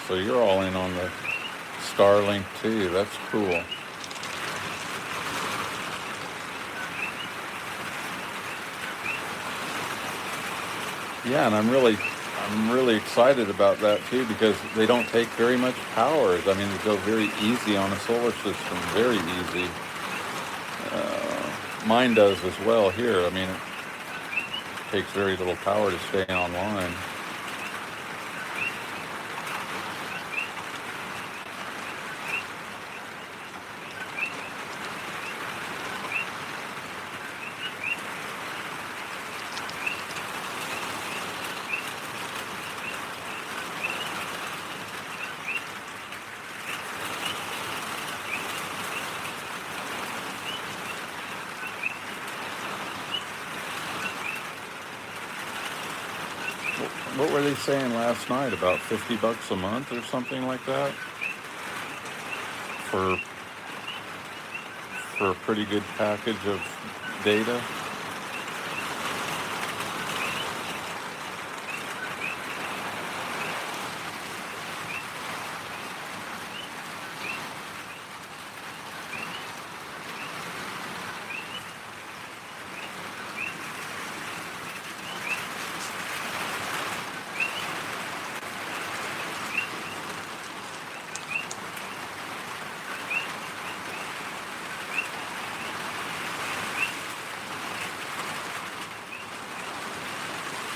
So you're all in on the Starlink too. That's cool. Yeah, and I'm really excited about that too because they don't take very much power. I mean, they go very easy on a solar system, very easy. Mine does as well here. I mean, it takes very little power to stay online. What were they saying last night? About $50 a month or something like that for a pretty good package of data.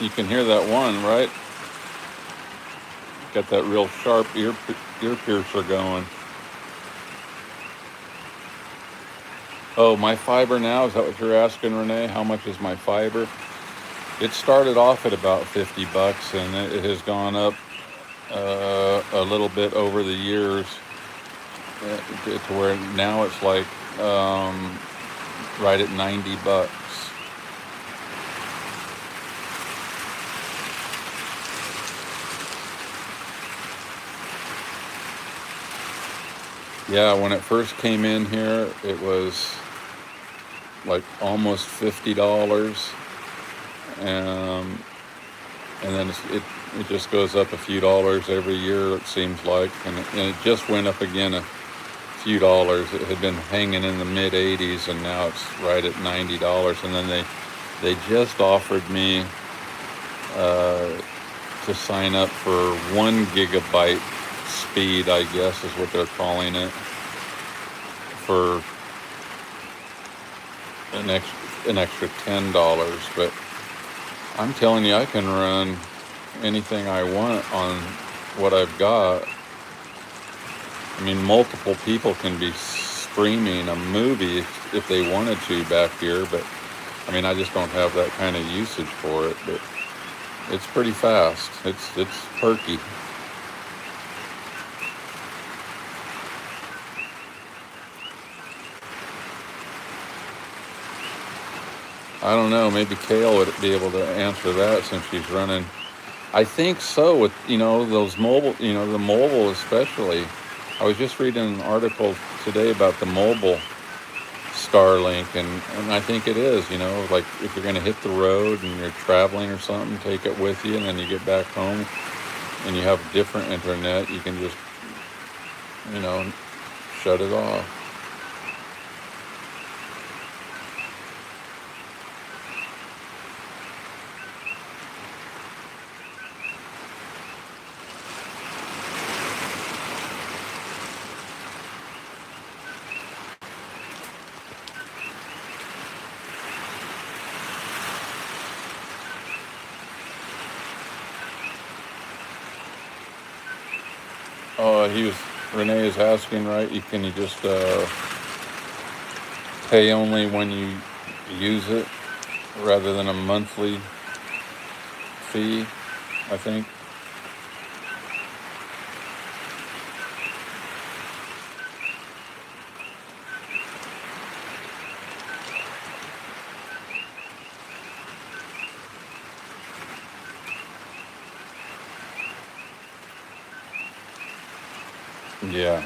You can hear that one, right? Got that real sharp ear piercer going. Oh, my fiber now? Is that what you're asking, Renee? How much is my fiber? It started off at about $50, and it has gone up a little bit over the years to where now it's like right at $90. Yeah, when it first came in here, it was like almost $50, and then it just goes up a few dollars every year, it seems like, and it just went up again a few dollars. It had been hanging in the mid 80s, and now it's right at $90. And then they just offered me to sign up for 1 gigabyte speed, I guess is what they're calling it, for an extra $10. But I'm telling you, I can run anything I want on what I've got. I mean, multiple people can be streaming a movie if they wanted to back here, but I mean, I just don't have that kind of usage for it. But It's pretty fast. It's perky. I don't know. Maybe Kale would be able to answer that since she's running. I think so. With those mobile, the mobile especially. I was just reading an article today about the mobile Starlink, and I think it is. Like if you're going to hit the road and you're traveling or something, take it with you, and then you get back home and you have different internet. You can just you know shut it off. Renee is asking, right? Can you just pay only when you use it rather than a monthly fee, I think. Yeah.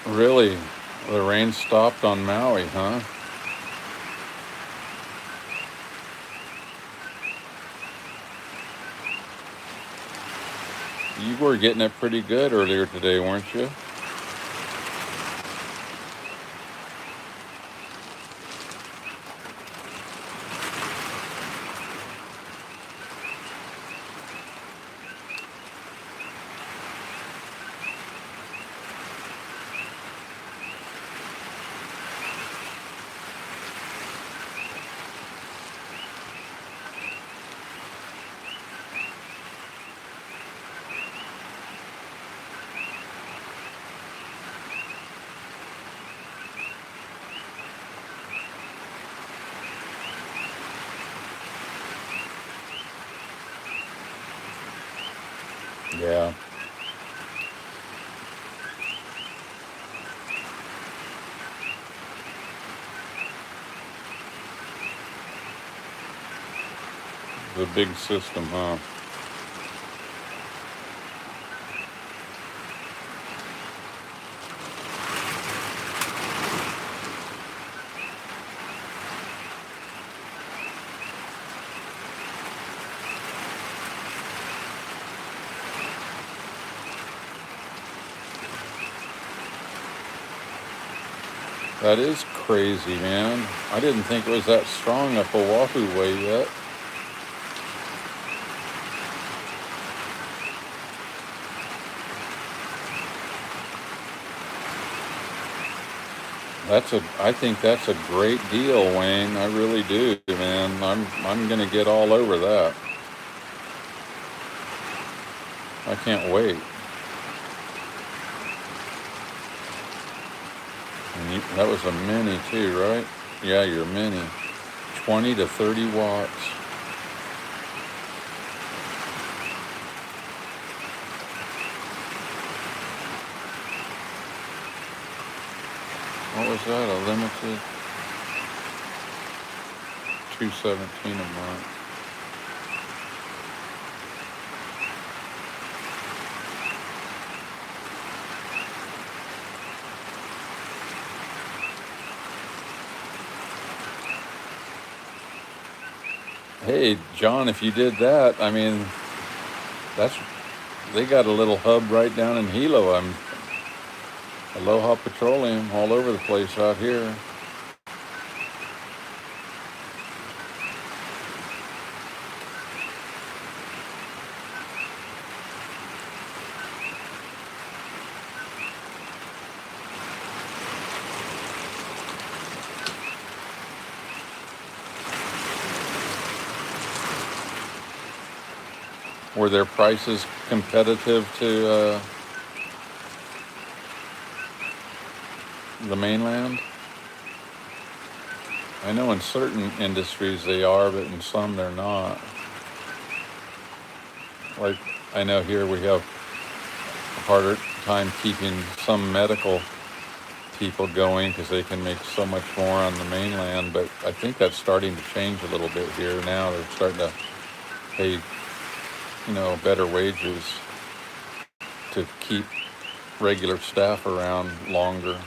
Really? The rain stopped on Maui, huh? You were getting it pretty good earlier today, weren't you? Yeah. The big system, huh? That is crazy, man. I didn't think it was that strong up Oahu way yet. I think that's a great deal, Wayne. I really do, man. I'm gonna get all over that. I can't wait. And that was a mini too, right? Yeah, your mini. 20 to 30 watts. What was that? A limited 217 a month. Hey, John, if you did that, I mean, that's they got a little hub right down in Hilo. Aloha Petroleum all over the place out here. Were their prices competitive to the mainland? I know in certain industries they are, but in some they're not. Like, I know here we have a harder time keeping some medical people going because they can make so much more on the mainland, but I think that's starting to change a little bit here now. They're starting to pay, better wages to keep regular staff around longer.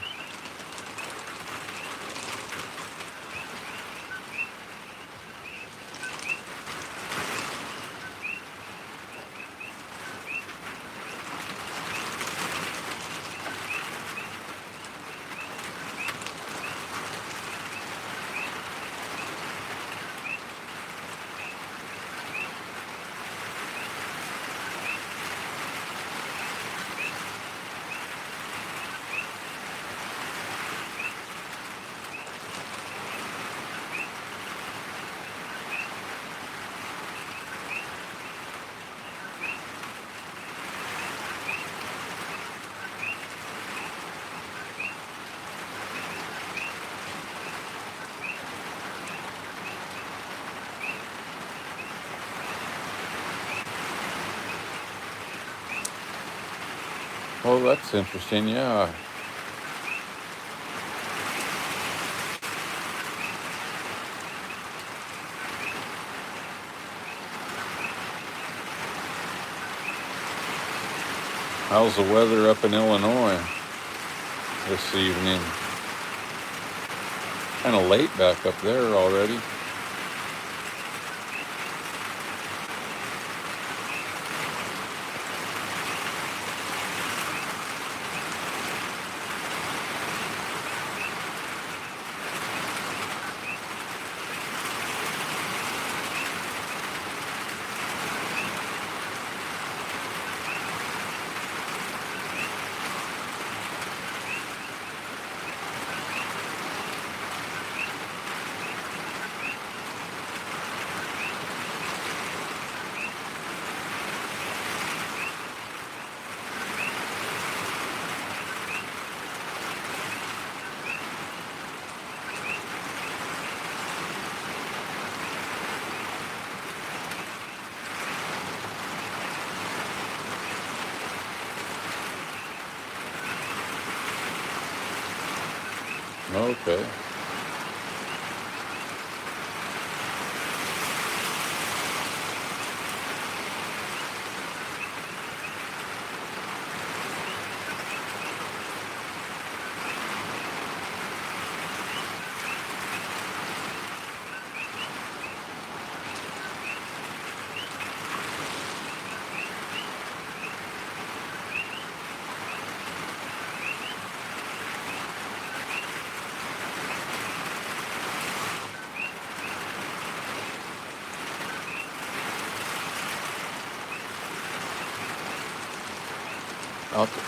Well, that's interesting. Yeah. How's the weather up in Illinois this evening? Kind of late back up there already. Okay.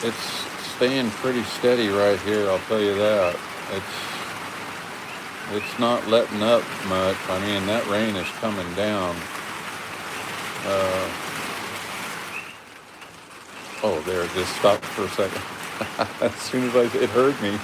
It's staying pretty steady right here, I'll tell you that. It's not letting up much. I mean, that rain is coming down. Oh, there, it just stopped for a second. As soon as it heard me.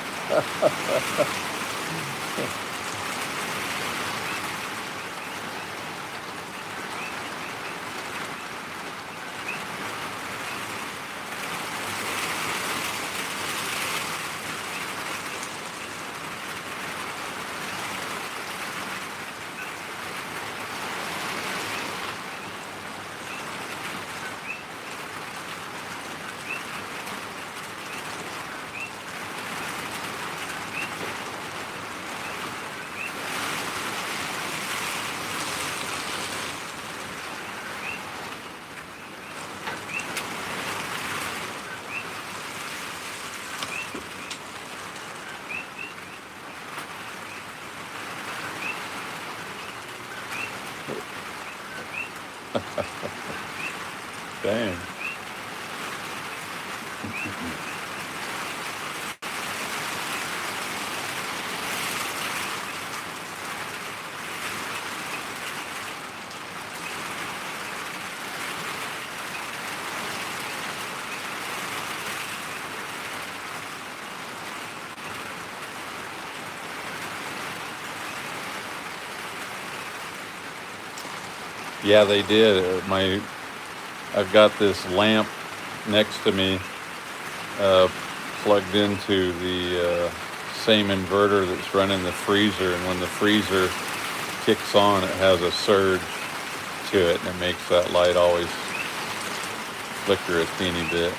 Dang. Yeah, they did. I've got this lamp next to me, uh, plugged into the same inverter that's running the freezer, and when the freezer kicks on, it has a surge to it, and it makes that light always flicker a teeny bit.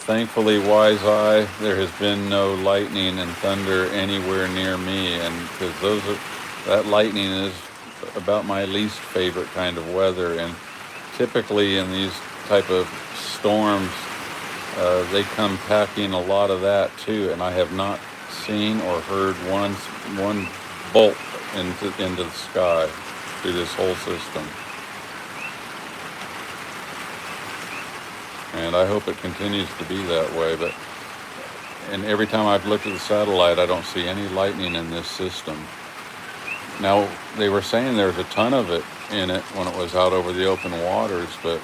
Thankfully, Wise Eye, there has been no lightning and thunder anywhere near me, and because that lightning is about my least favorite kind of weather, and typically in these type of storms, they come packing a lot of that too, and I have not seen or heard one bolt into the sky through this whole system. And I hope it continues to be that way. And every time I've looked at the satellite, I don't see any lightning in this system. Now, they were saying there's a ton of it in it when it was out over the open waters, but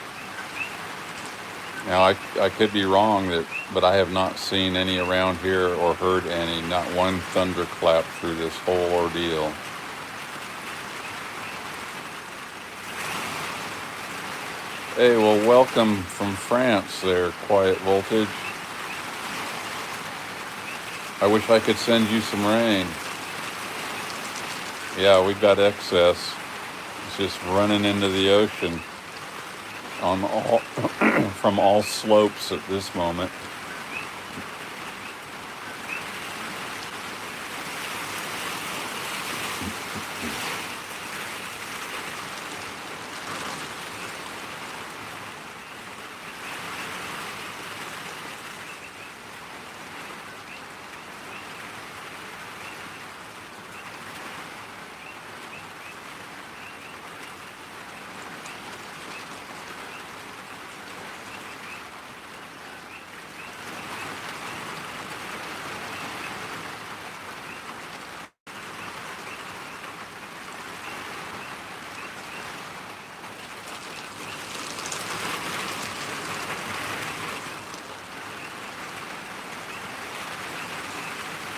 now I could be wrong, but I have not seen any around here or heard any, not one thunderclap through this whole ordeal. Hey, well, welcome from France there, Quiet Voltage. I wish I could send you some rain. Yeah, we've got excess. It's just running into the ocean from all slopes at this moment.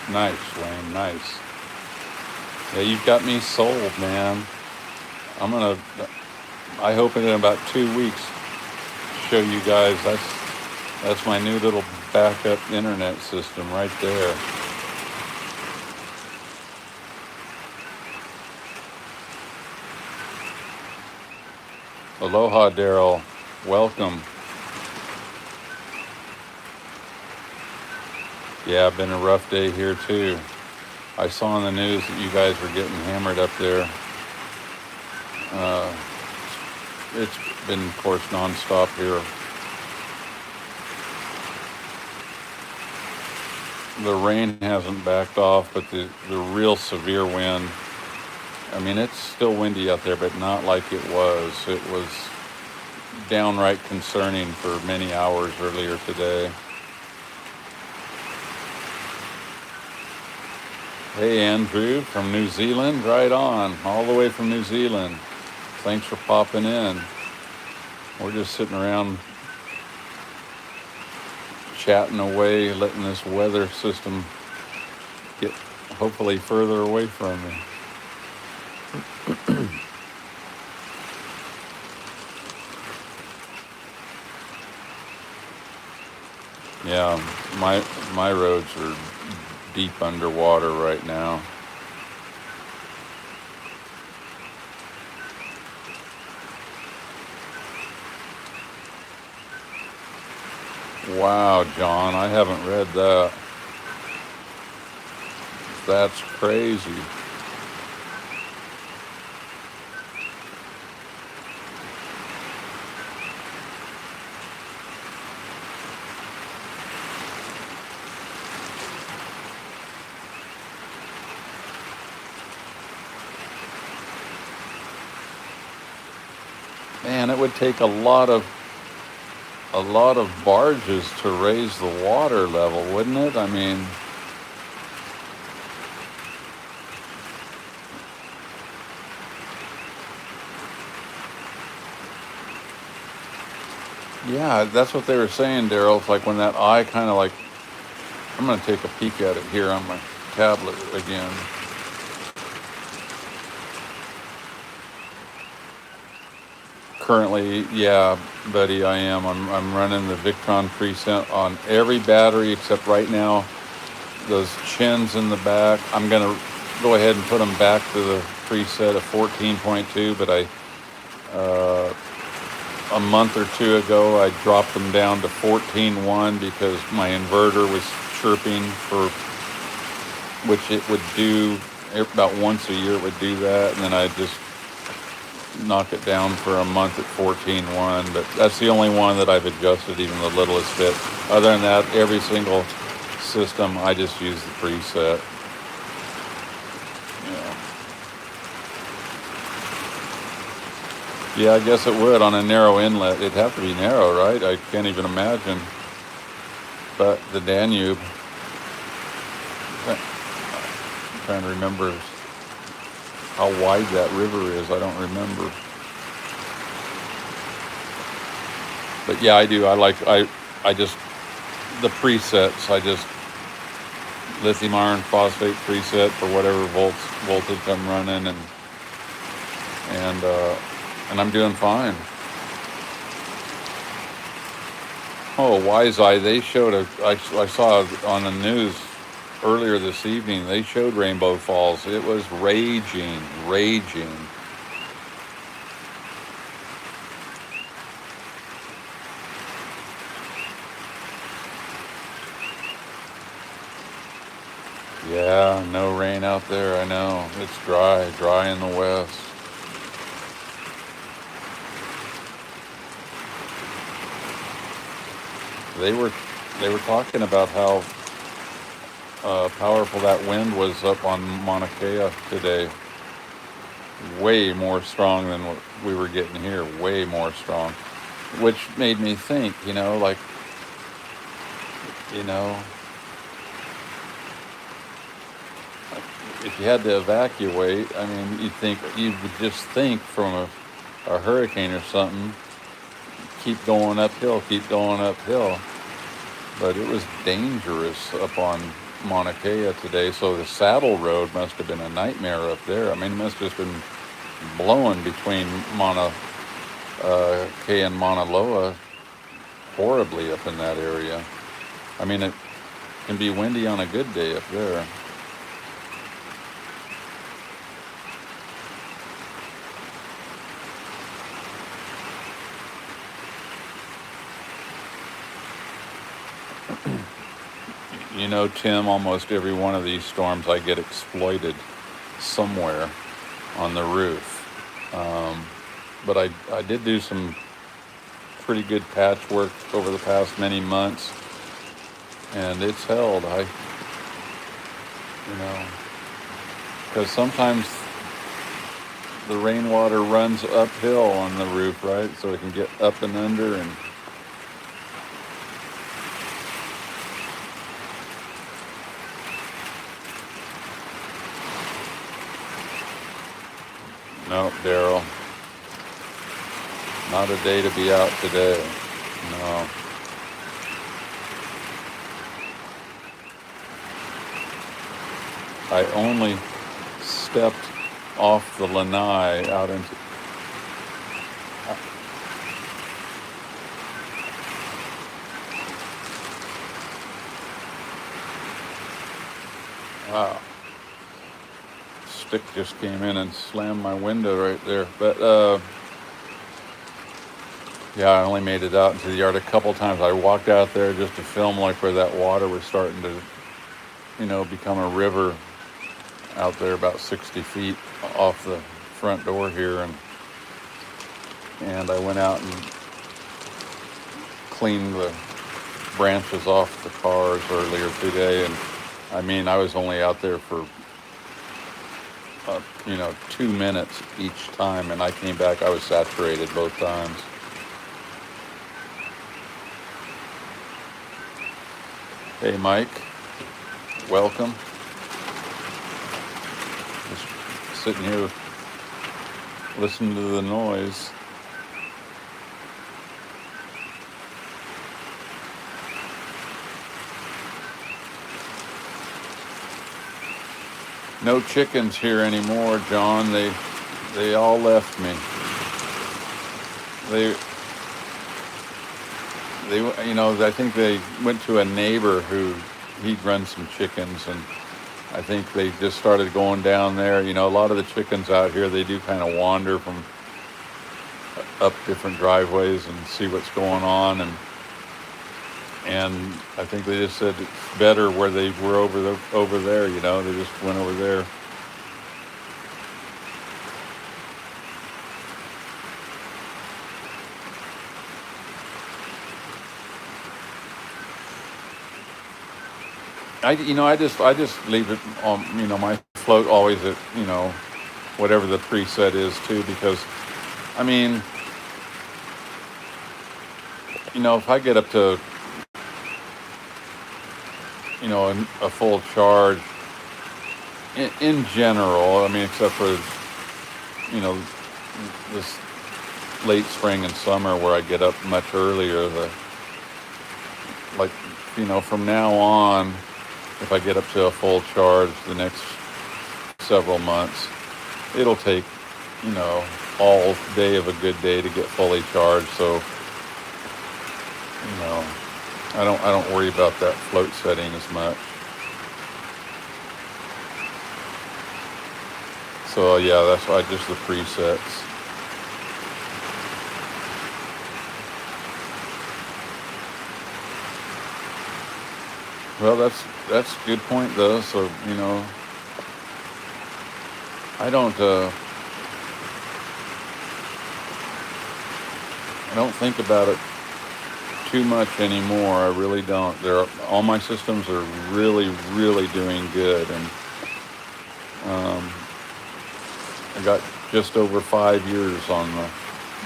Nice, Wayne, nice. Yeah, you've got me sold, man. I hope in about 2 weeks, show you guys, that's my new little backup internet system right there. Aloha, Daryl. Welcome. Yeah, been a rough day here too. I saw on the news that you guys were getting hammered up there. It's been, of course, nonstop here. The rain hasn't backed off, but the real severe wind, I mean, it's still windy out there, but not like it was. It was downright concerning for many hours earlier today. Hey, Andrew from New Zealand, right on, all the way from New Zealand. Thanks for popping in. We're just sitting around chatting away, letting this weather system get hopefully further away from me. Yeah, my roads are deep underwater right now. Wow, John, I haven't read that. That's crazy. Man, it would take a lot of barges to raise the water level, wouldn't it? I mean, yeah, that's what they were saying, Daryl. It's like when that eye I'm going to take a peek at it here on my tablet again. Currently, yeah, buddy, I am. I'm running the Victron preset on every battery except right now those chins in the back. I'm gonna go ahead and put them back to the preset of 14.2, but a month or two ago I dropped them down to 14.1 because my inverter was chirping, for which it would do about once a year. It would do that, and then I just knock it down for a month at 14.1. But that's the only one that I've adjusted even the littlest bit. Other than that, every single system I just use the preset. Yeah, I guess it would on a narrow inlet. It'd have to be narrow, right? I can't even imagine. But the Danube, I'm trying to remember how wide that river is. I don't remember. But yeah, I do. I just, the presets, I just, lithium iron phosphate preset for whatever voltage I'm running, and I'm doing fine. Oh, Wise Eye, they showed I saw on the news earlier this evening, they showed Rainbow Falls. It was raging. Yeah, no rain out there, I know. It's dry in the west. They were talking about how powerful that wind was up on Mauna Kea today. Way more strong than what we were getting here. Way more strong, which made me think. If you had to evacuate, I mean, you would just think from a hurricane or something, keep going uphill. But it was dangerous up on Mauna Kea today, so the saddle road must have been a nightmare up there. I mean, it must have just been blowing between Mauna Kea and Mauna Loa horribly up in that area. I mean, it can be windy on a good day up there. You know, Tim, almost every one of these storms I get exploited somewhere on the roof. But I did do some pretty good patchwork over the past many months, and it's held. Because sometimes the rainwater runs uphill on the roof, right? So it can get up and under, and no, Daryl. Not a day to be out today. No. I only stepped off the lanai out into... Wow. Stick just came in and slammed my window right there. But yeah, I only made it out into the yard a couple times. I walked out there just to film like where that water was starting to, become a river out there about 60 feet off the front door here, and I went out and cleaned the branches off the cars earlier today, and I mean, I was only out there for 2 minutes each time, and I came back, I was saturated both times. Hey Mike, welcome. Just sitting here listening to the noise. No chickens here anymore, John. They all left me. they I think they went to a neighbor who he'd run some chickens, and I think they just started going down there. A lot of the chickens out here, they do kind of wander from up different driveways and see what's going on, and I think they just said it's better where they were over there. They just went over there. I just leave it on, my float always at, whatever the preset is too, because I mean, if I get up to, a full charge in general, I mean, except for, this late spring and summer where I get up much earlier, like, from now on, if I get up to a full charge the next several months, it'll take, all day of a good day to get fully charged. So, I don't worry about that float setting as much. So yeah, that's why just the presets. Well, that's a good point though. So, I don't think about it too much anymore. I really don't. All my systems are really, really doing good, and I got just over 5 years on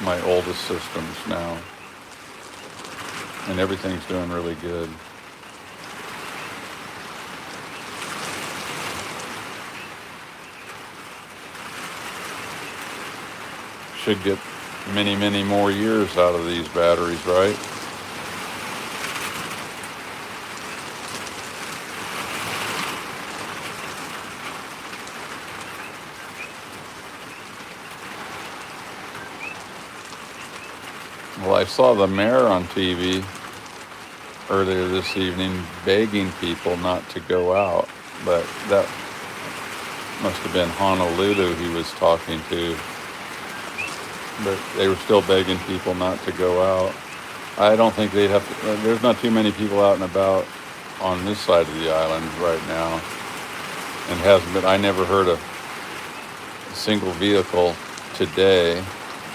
my oldest systems now, and everything's doing really good. Should get many, many more years out of these batteries, right? Well, I saw the mayor on TV earlier this evening begging people not to go out, but that must have been Honolulu he was talking to. But they were still begging people not to go out. I don't think they'd have to. There's not too many people out and about on this side of the island right now, and hasn't been. I never heard a single vehicle today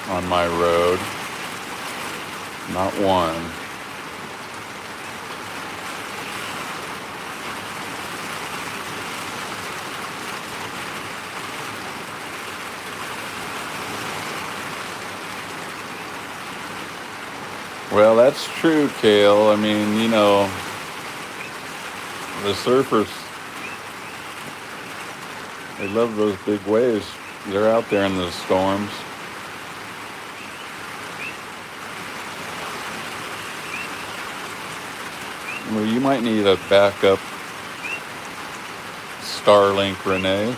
on my road. Not one. Well, that's true, Kale. I mean, the surfers, they love those big waves. They're out there in the storms. Well, you might need a backup Starlink, Renee.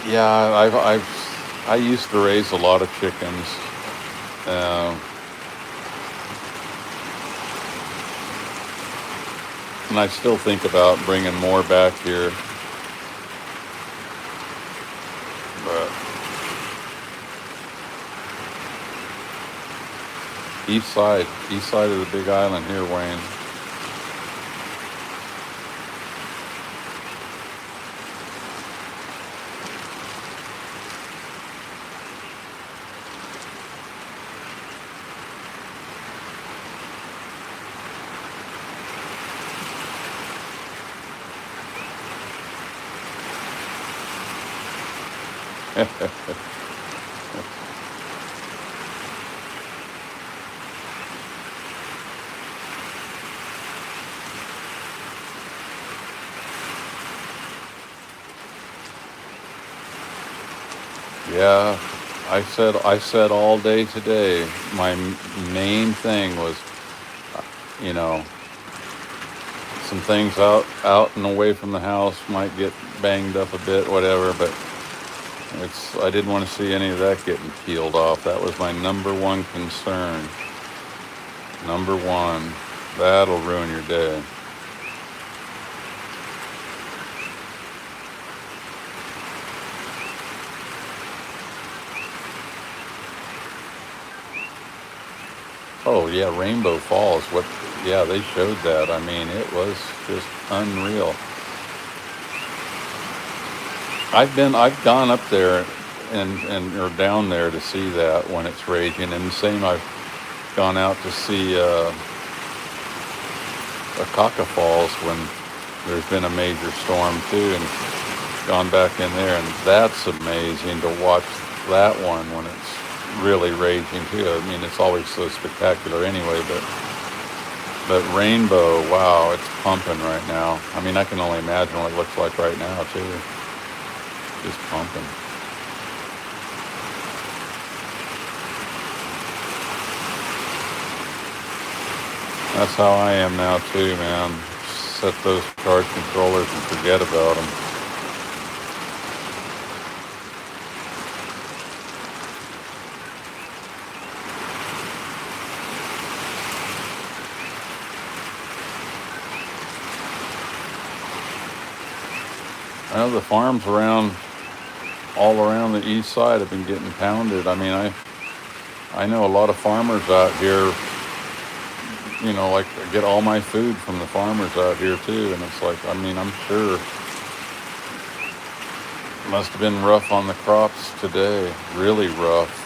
Yeah, I used to raise a lot of chickens. Uh, and I still think about bringing more back here. But east side of the Big Island here, Wayne. Yeah, I said all day today. My main thing was you know, some things out and away from the house might get banged up a bit, whatever, but I didn't want to see any of that getting peeled off. That was my number one concern. Number one. That'll ruin your day. Oh yeah, Rainbow Falls. Yeah, they showed that. I mean, it was just unreal. I've gone up there and or down there to see that when it's raging, and the same I've gone out to see Akaka Falls when there's been a major storm too, and gone back in there, and that's amazing to watch that one when it's really raging too. I mean, it's always so spectacular anyway, but Rainbow, wow, it's pumping right now. I mean, I can only imagine what it looks like right now too. Just pumping. That's how I am now too, man. Set those charge controllers and forget about them. I know the farms all around the east side have been getting pounded. I mean, I know a lot of farmers out here, you know, like I get all my food from the farmers out here too. And it's like, I mean, I'm sure it must have been rough on the crops today, really rough.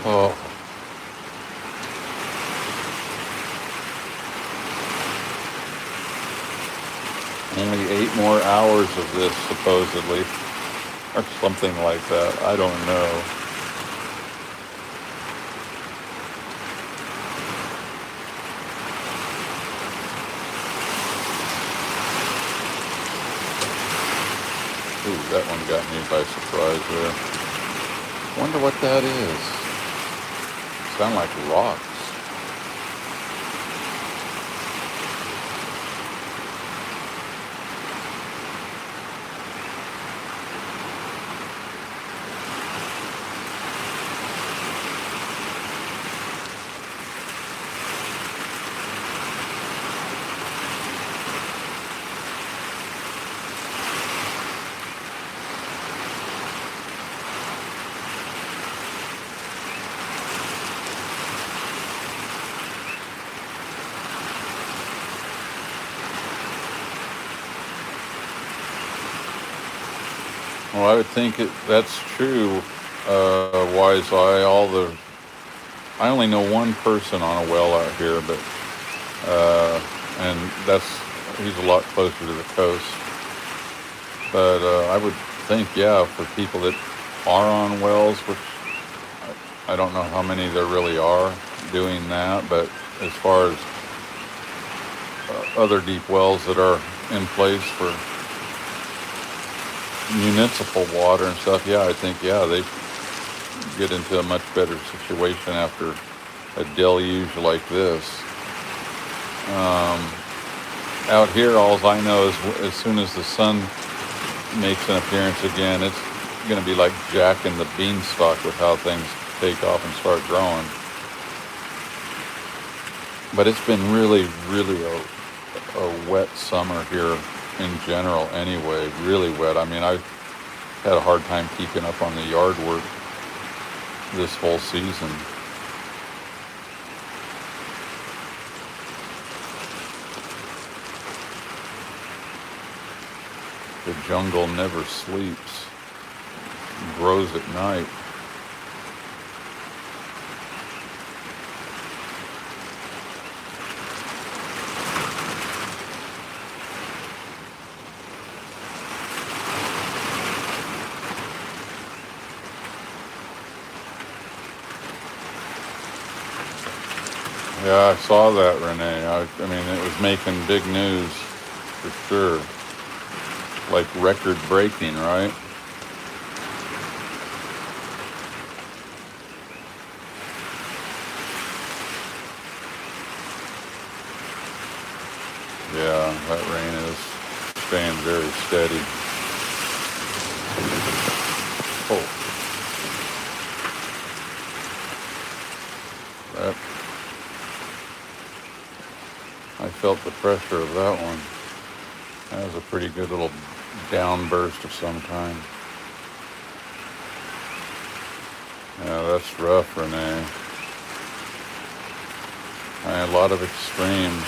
Oh, only 8 more hours of this supposedly, or something like that. I don't know. Ooh, that one got me by surprise there. Wonder what that is. Sound like rocks. Well, I would think that's true. Wise eye. I only know one person on a well out here, but and he's a lot closer to the coast. But I would think, yeah, for people that are on wells, which I don't know how many there really are doing that, but as far as other deep wells that are in place for municipal water and stuff, yeah, I think, yeah, they get into a much better situation after a deluge like this. Out here, all I know is as soon as the sun makes an appearance again, it's going to be like Jack and the Beanstalk with how things take off and start growing. But it's been really, really a wet summer here in general anyway, really wet. I mean, I had a hard time keeping up on the yard work this whole season. The jungle never sleeps, it grows at night. Yeah, I saw that, Renee. I mean, it was making big news for sure. Like record breaking, right? Yeah, that rain is staying very steady. Oh, that, I felt the pressure of that one. That was a pretty good little downburst of some kind. Yeah, that's rough, Renee. A lot of extremes.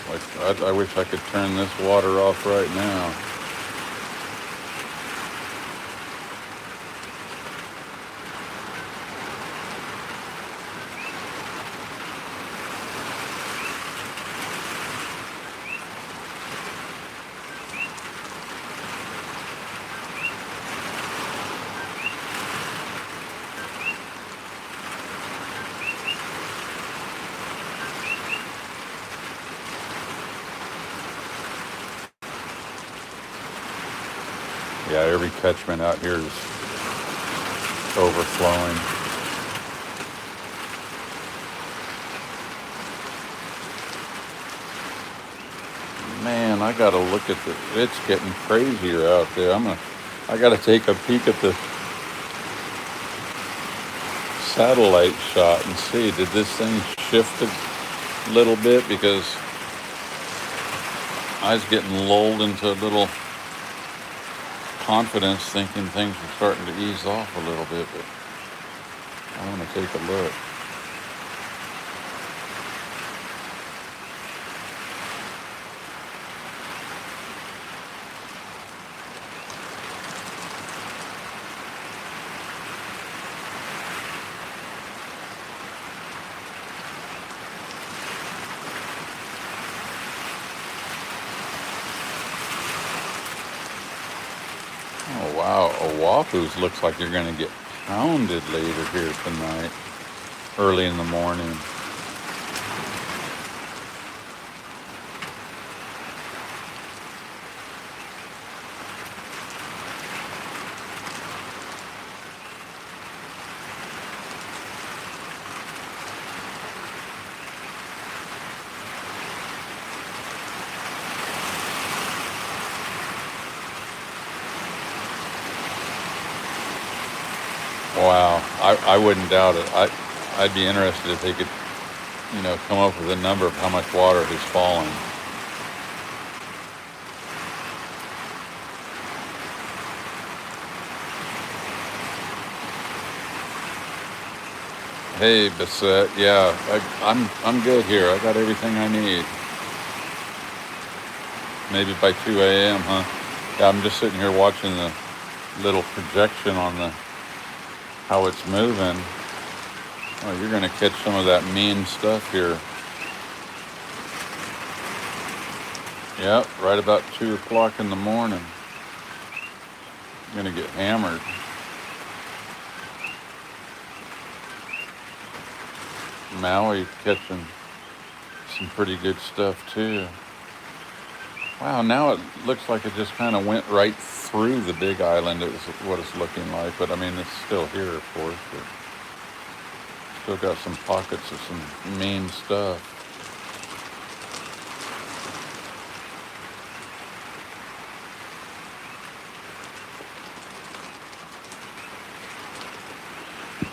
Like, I wish I could turn this water off right now. Yeah, every catchment out here is overflowing. Man, I gotta look at it's getting crazier out there. I gotta take a peek at the satellite shot and see, did this thing shift a little bit? Because I was getting lulled into a little confidence thinking things were starting to ease off a little bit, but I want to take a look. Oh wow, Oahu's looks like you're going to get pounded later here tonight, early in the morning. Wow, I wouldn't doubt it. I'd be interested if they could, come up with a number of how much water is falling. Hey, Bissett. Yeah, I'm good here. I got everything I need. Maybe by 2 a.m., huh? Yeah, I'm just sitting here watching the little projection on how it's moving. Oh, you're going to catch some of that mean stuff here. Yep, right about 2 o'clock in the morning. I'm going to get hammered. Maui catching some pretty good stuff too. Wow, now it looks like it just kind of went right through the big island. Is what it's looking like, but I mean, it's still here, of course. But still got some pockets of some mean stuff.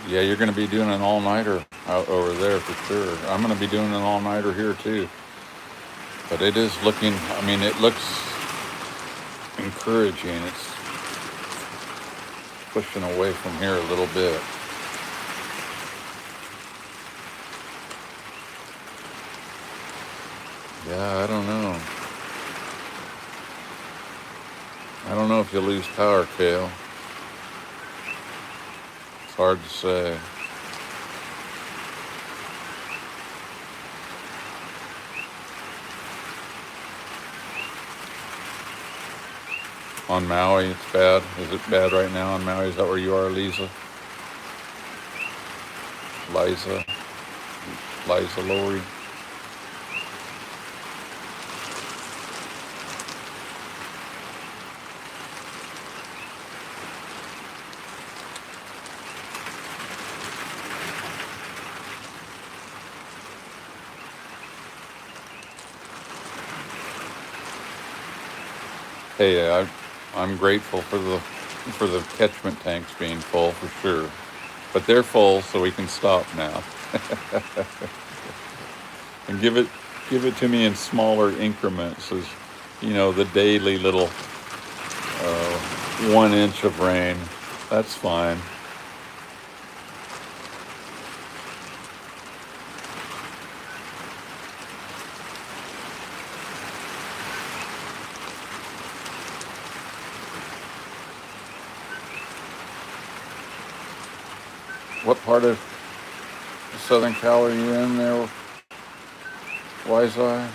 Yeah, you're going to be doing an all-nighter out over there for sure. I'm going to be doing an all-nighter here too. But it is looking, I mean, it looks encouraging. It's pushing away from here a little bit. Yeah, I don't know. I don't know if you'll lose power, Kale. It's hard to say. On Maui, it's bad. Is it bad right now on Maui? Is that where you are, Lisa? Liza Lori? Hey, I'm grateful for the catchment tanks being full for sure, but they're full, so we can stop now. And give it to me in smaller increments, as the daily little 1 inch of rain. That's fine. What part of Southern Cal are you in there, Wise Eye?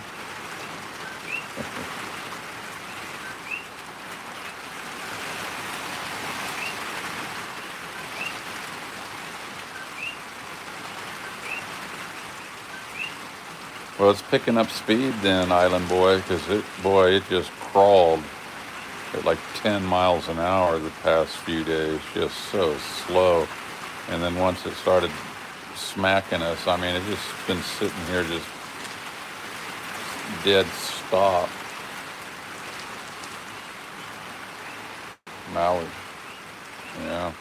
Well, it's picking up speed then, Island Boy, because it just crawled at like 10 miles an hour the past few days, just so slow. And then once it started smacking us, I mean, it just been sitting here just dead stop. Maui, yeah.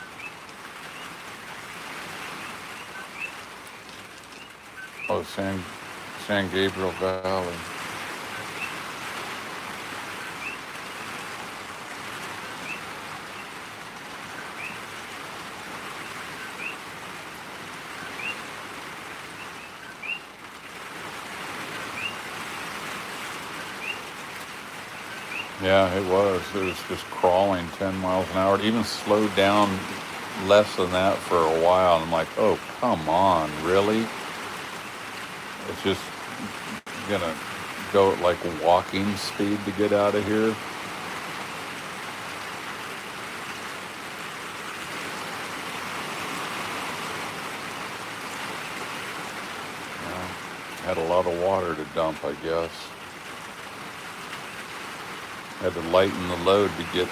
Oh, San Gabriel Valley. Yeah, it was. It was just crawling 10 miles an hour. It even slowed down less than that for a while. And I'm like, oh, come on, really? It's just gonna go at like walking speed to get out of here. Had a lot of water to dump, I guess. Had to lighten the load to get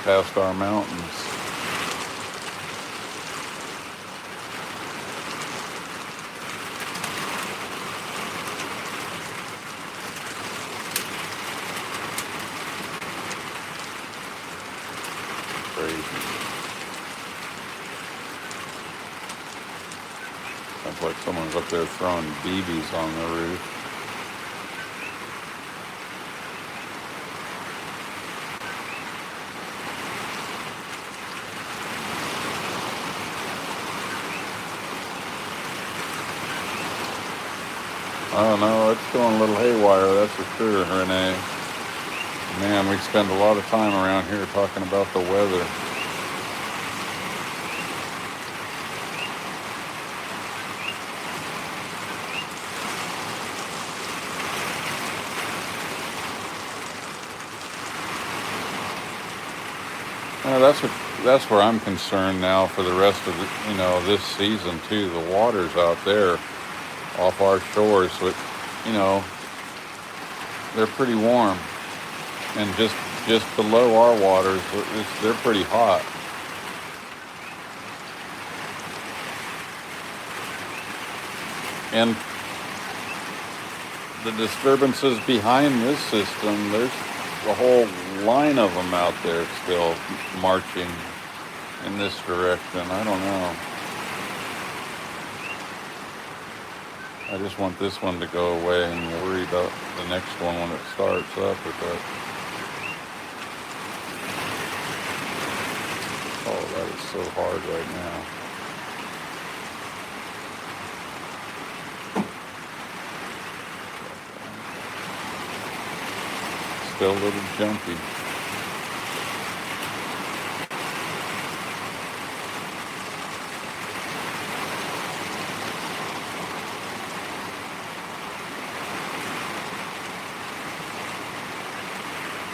past our mountains. Crazy. Sounds like someone's up there throwing BBs on the roof. I don't know, it's going a little haywire, that's for sure, Renee. Man, we spend a lot of time around here talking about the weather. That's where I'm concerned now for the rest of this season too. The water's out there off our shores, so they're pretty warm, and just below our waters, they're pretty hot. And the disturbances behind this system, there's a whole line of them out there still marching in this direction. I don't know. I just want this one to go away and worry about the next one when it starts up with that. Oh, that is so hard right now. Still a little jumpy.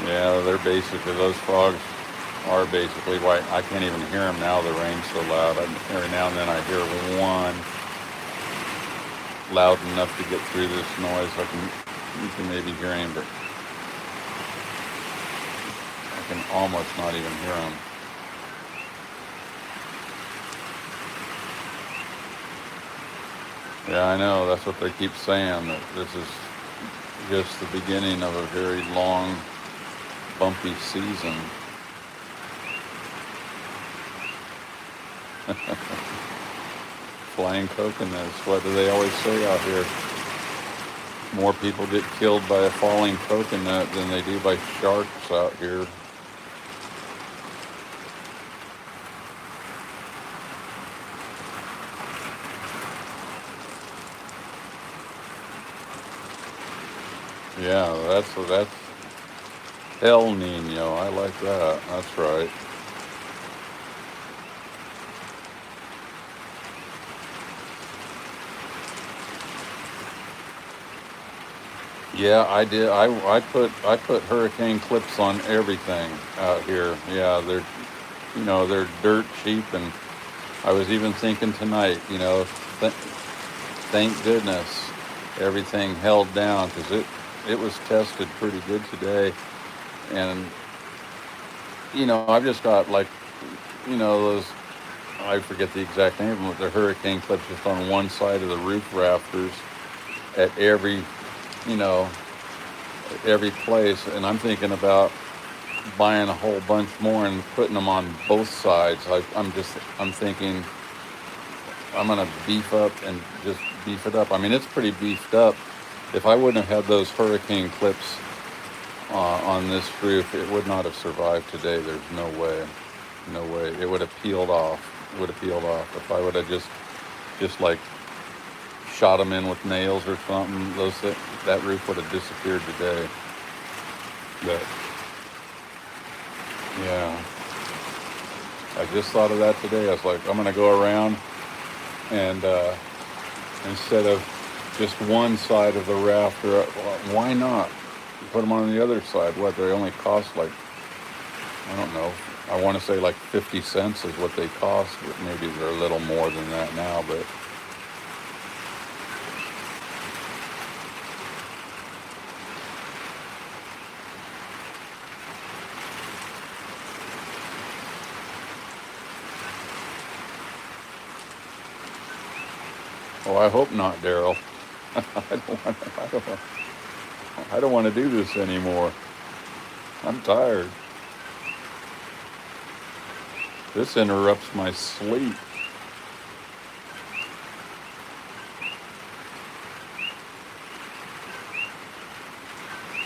Yeah, they're basically, those frogs are basically white. I can't even hear them now. The rain's so loud. Every now and then I hear one loud enough to get through this noise. You can maybe hear him, but I can almost not even hear him. Yeah, I know. That's what they keep saying, that this is just the beginning of a very long, bumpy season. Flying coconuts. What do they always say out here? More people get killed by a falling coconut than they do by sharks out here. Yeah, that's El Nino. I like that. That's right. Yeah, I did. I put hurricane clips on everything out here. Yeah, they're dirt cheap, and I was even thinking tonight, thank goodness everything held down, because it was tested pretty good today. And I've just got, like, those, I forget the exact name of them, but the hurricane clips just on one side of the roof rafters at you know every place. And I'm thinking about buying a whole bunch more and putting them on both sides. I'm thinking I'm gonna beef up and just beef it up. I mean, it's pretty beefed up. If I wouldn't have had those hurricane clips on this roof, it would not have survived today. There's no way. No way. It would have peeled off. It would have peeled off. If I would have just like shot them in with nails or something, that roof would have disappeared today. But yeah, I just thought of that today. I was like, I'm gonna go around and instead of just one side of the rafter, why not put them on the other side? What, they only cost, like, I don't know, I want to say like 50 cents is what they cost, but maybe they're a little more than that now. But oh, I hope not, Daryl. I don't want to do this anymore. I'm tired. This interrupts my sleep.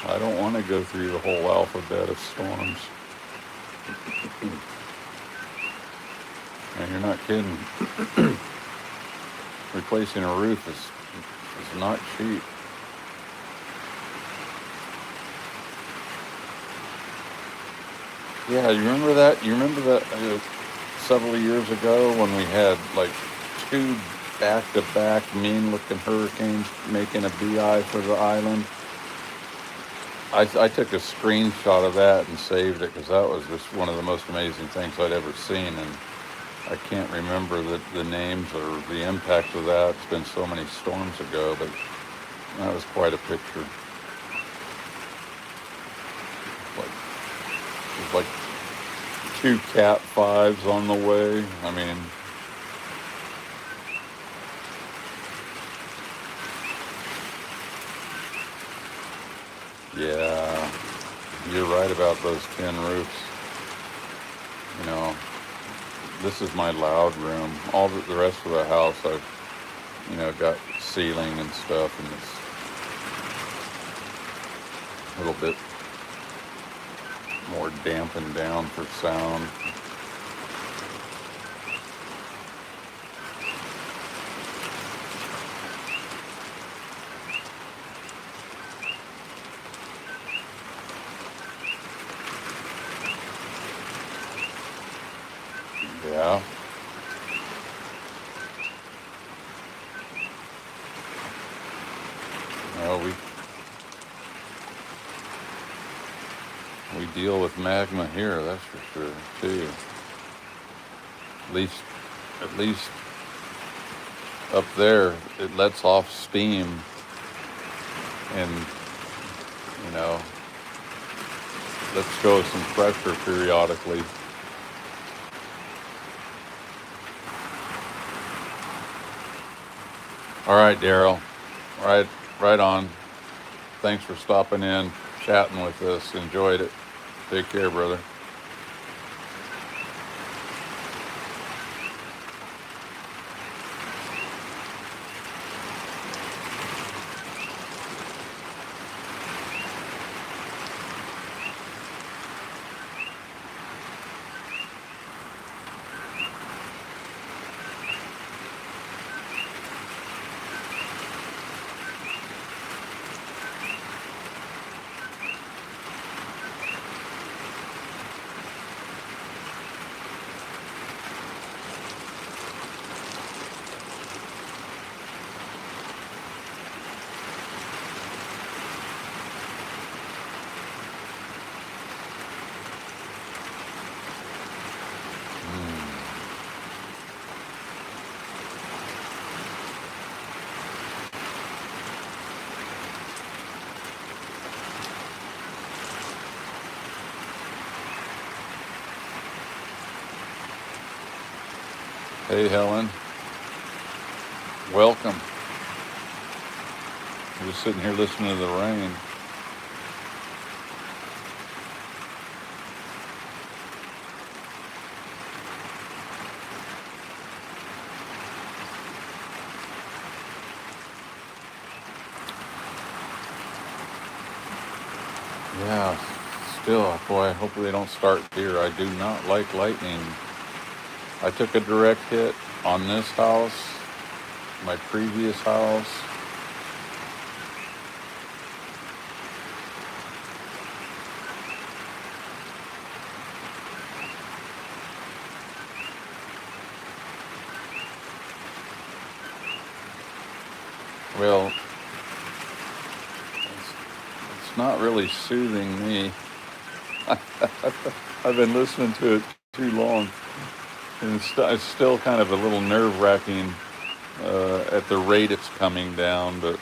I don't want to go through the whole alphabet of storms. And you're not kidding. Replacing a roof is not cheap. Yeah, you remember that? You remember that several years ago when we had like two back-to-back mean-looking hurricanes making a beeline for the island? I took a screenshot of that and saved it, because that was just one of the most amazing things I'd ever seen. And I can't remember the names or the impact of that. It's been so many storms ago, but that was quite a picture. It was like two Cat 5s on the way. I mean, yeah, you're right about those tin roofs. This is my loud room. All the rest of the house, I've, got ceiling and stuff, and it's a little bit more dampened down for sound. Yeah. Well, deal with magma here, that's for sure, too. At least, at least up there, it lets off steam and, you know, lets go of some pressure periodically. All right, Daryl. Right on. Thanks for stopping in, chatting with us. Enjoyed it. Take care, brother. Hey, Helen. Welcome. I'm just sitting here listening to the rain. Yeah, still, boy, hopefully they don't start here. I do not like lightning. I took a direct hit on this house, my previous house. Well, it's not really soothing me. I've been listening to it too long. And it's still kind of a little nerve-wracking at the rate it's coming down, but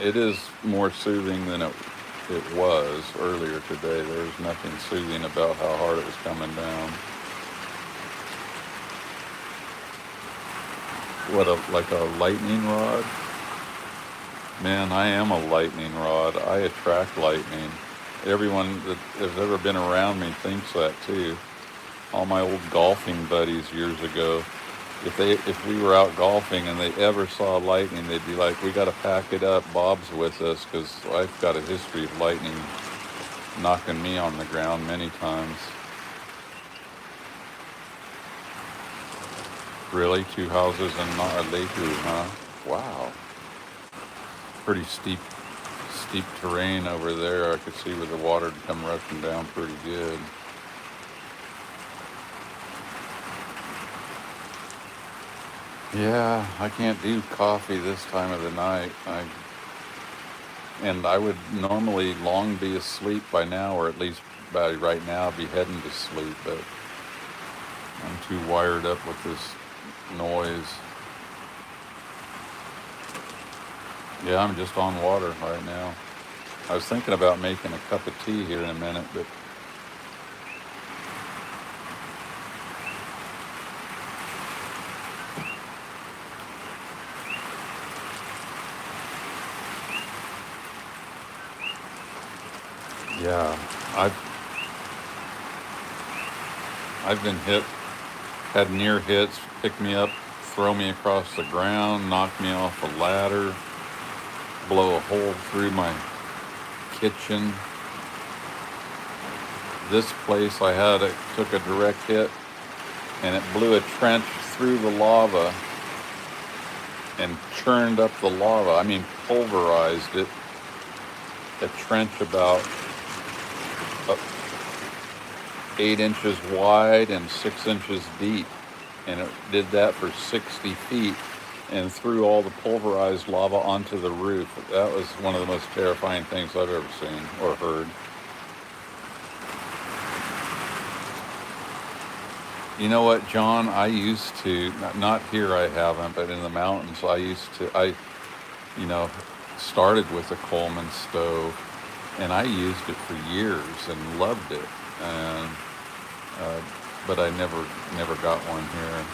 it is more soothing than it was earlier today. There was nothing soothing about how hard it was coming down. Like a lightning rod? Man, I am a lightning rod. I attract lightning. Everyone that has ever been around me thinks that too. All my old golfing buddies years ago, if we were out golfing and they ever saw lightning, they'd be like, "We got to pack it up. Bob's with us," because I've got a history of lightning knocking me on the ground many times. Really, 2 houses and not a Lehu, huh? Wow, pretty steep terrain over there. I could see where the water would come rushing down pretty good. Yeah, I can't do coffee this time of the night. And I would normally long be asleep by now, or at least by right now be heading to sleep, but I'm too wired up with this noise. Yeah, I'm just on water right now. I was thinking about making a cup of tea here in a minute, but yeah, I've been had near hits, pick me up, throw me across the ground, knock me off a ladder, blow a hole through my kitchen. This place took a direct hit, and it blew a trench through the lava and churned up the lava. I mean, pulverized it. A trench about 8 inches wide and 6 inches deep, and it did that for 60 feet and threw all the pulverized lava onto the roof. That was one of the most terrifying things I've ever seen or heard. You know what, John? I used to, not here I haven't, but in the mountains, you know, started with a Coleman stove, and I used it for years and loved it. And uh, but I never got one here.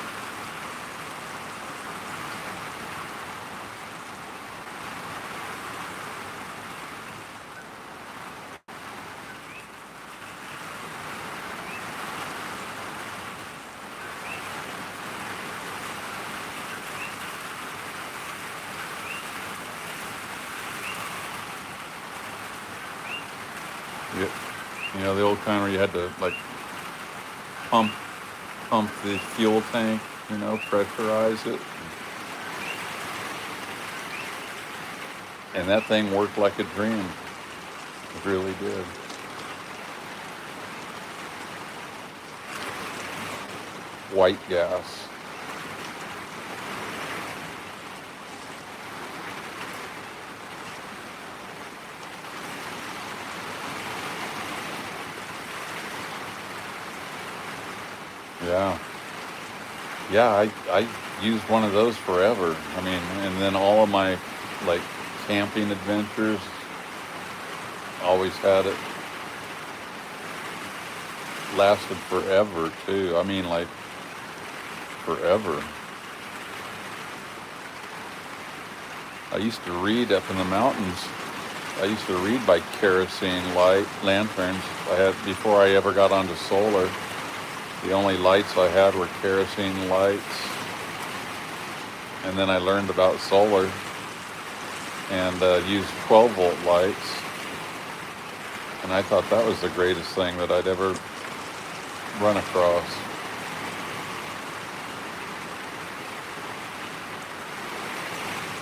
You know, the old kind where you had to like pump pump the fuel tank, you know, pressurize it, and that thing worked like a dream. It really did. White gas. Yeah. Yeah, I used one of those forever. I mean, and then all of my like camping adventures always had it. Lasted forever too. I mean, like forever. I used to read up in the mountains. I used to read by kerosene light lanterns. I had before I ever got onto solar. The only lights I had were kerosene lights, and then I learned about solar and used 12-volt lights, and I thought that was the greatest thing that I'd ever run across.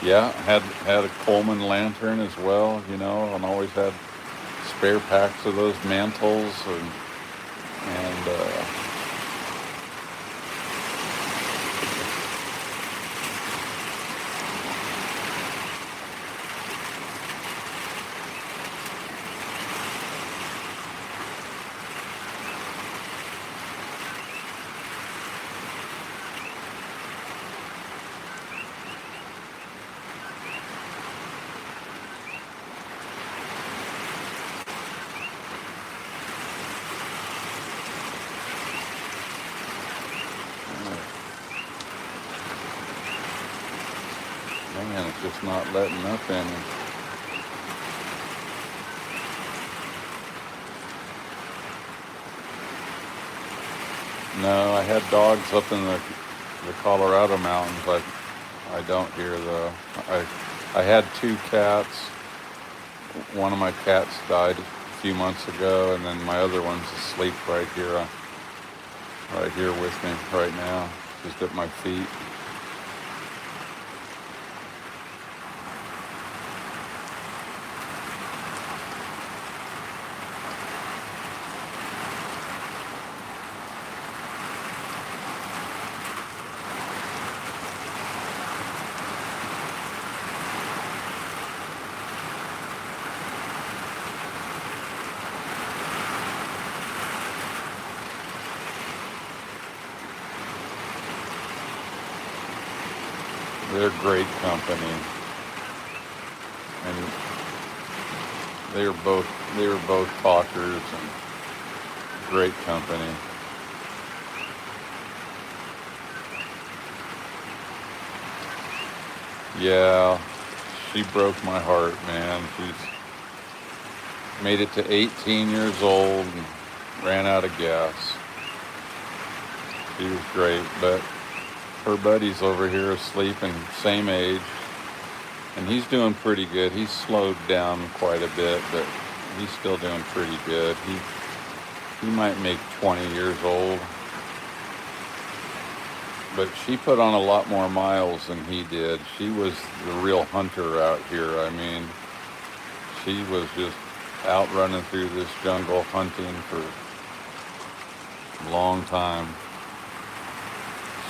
Yeah, had a Coleman lantern as well, you know, and always had spare packs of those mantles and man, it's just not letting up any. No, I had dogs up in the Colorado mountains. I don't here though. I had two cats. One of my cats died a few months ago, and then my other one's asleep right here with me right now, just at my feet. They're great company, and they were both talkers and great company. Yeah, she broke my heart, man. She's made it to 18 years old and ran out of gas. She was great, but her buddy's over here asleep and same age, and he's doing pretty good. He's slowed down quite a bit, but he's still doing pretty good. He might make 20 years old, but she put on a lot more miles than he did. She was the real hunter out here. I mean, she was just out running through this jungle hunting for a long time.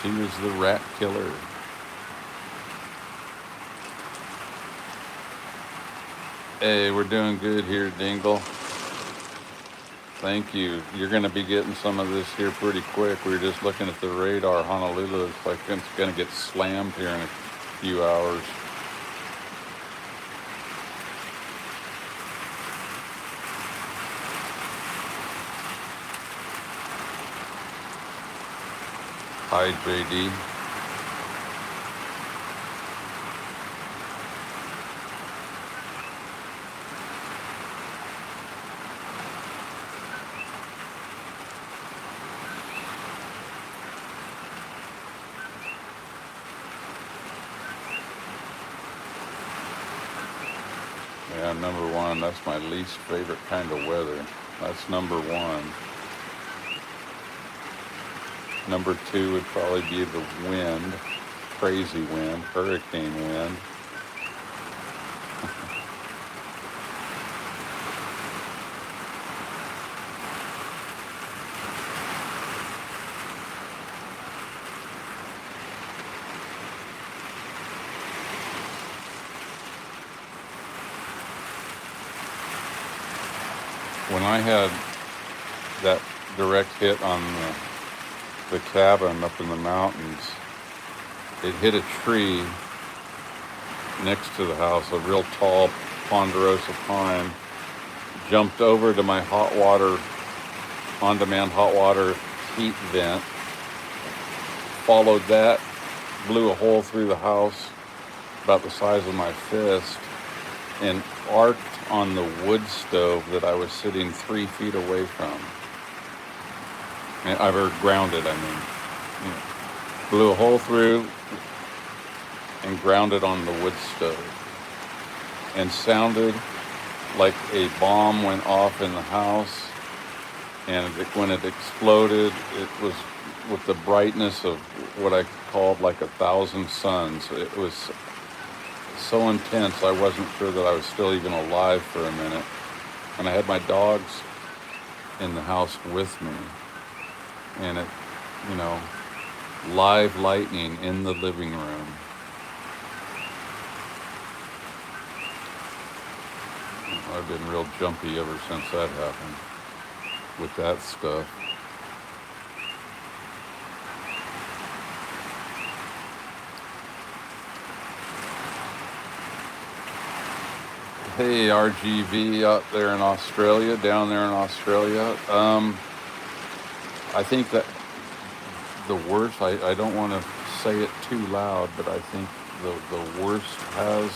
She was the rat killer. Hey, we're doing good here, Dingle. Thank you. You're going to be getting some of this here pretty quick. We were just looking at the radar. Honolulu looks like it's going to get slammed here in a few hours. Hi, JD. Yeah, number one, that's my least favorite kind of weather. That's number one. Number two would probably be the wind, crazy wind, hurricane wind. When I had that direct hit on the cabin up in the mountains, it hit a tree next to the house, a real tall ponderosa pine, jumped over to my hot water, on-demand hot water heat vent, followed that, blew a hole through the house about the size of my fist, and arced on the wood stove that I was sitting 3 feet away from. And I were grounded, I mean. Yeah. Blew a hole through and grounded on the wood stove. And sounded like a bomb went off in the house. And when it exploded, it was with the brightness of what I called like 1,000 suns. It was so intense, I wasn't sure that I was still even alive for a minute. And I had my dogs in the house with me. And it, you know, live lightning in the living room. I've been real jumpy ever since that happened with that stuff. Hey, RGV out there in Australia, down there in Australia. I think that the worst, I don't want to say it too loud, but I think the worst has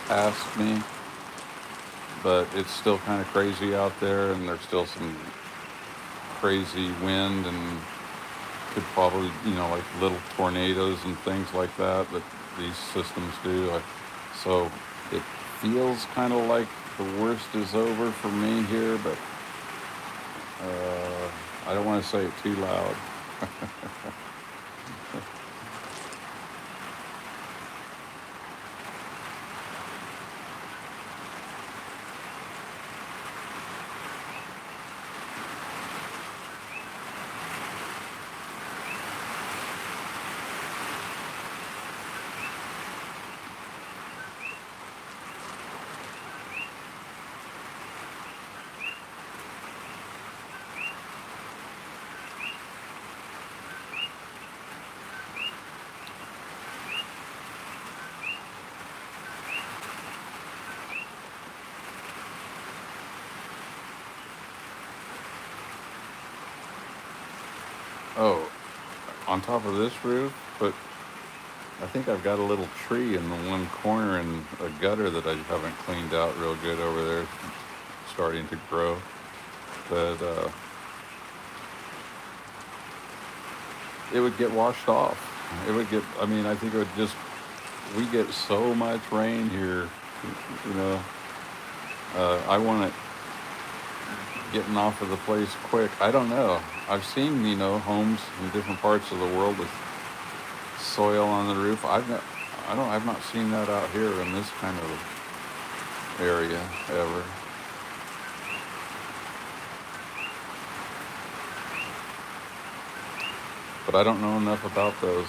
passed me. But it's still kind of crazy out there, and there's still some crazy wind and could probably, like little tornadoes and things like that these systems do. So it feels kind of like the worst is over for me here, but I don't want to say it too loud. Oh, on top of this roof, but I think I've got a little tree in the one corner and a gutter that I haven't cleaned out real good over there, starting to grow. But it would get washed off. I think it would just, we get so much rain here, you know. I want it getting off of the place quick. I don't know. I've seen, homes in different parts of the world with soil on the roof. I've not seen that out here in this kind of area ever. But I don't know enough about those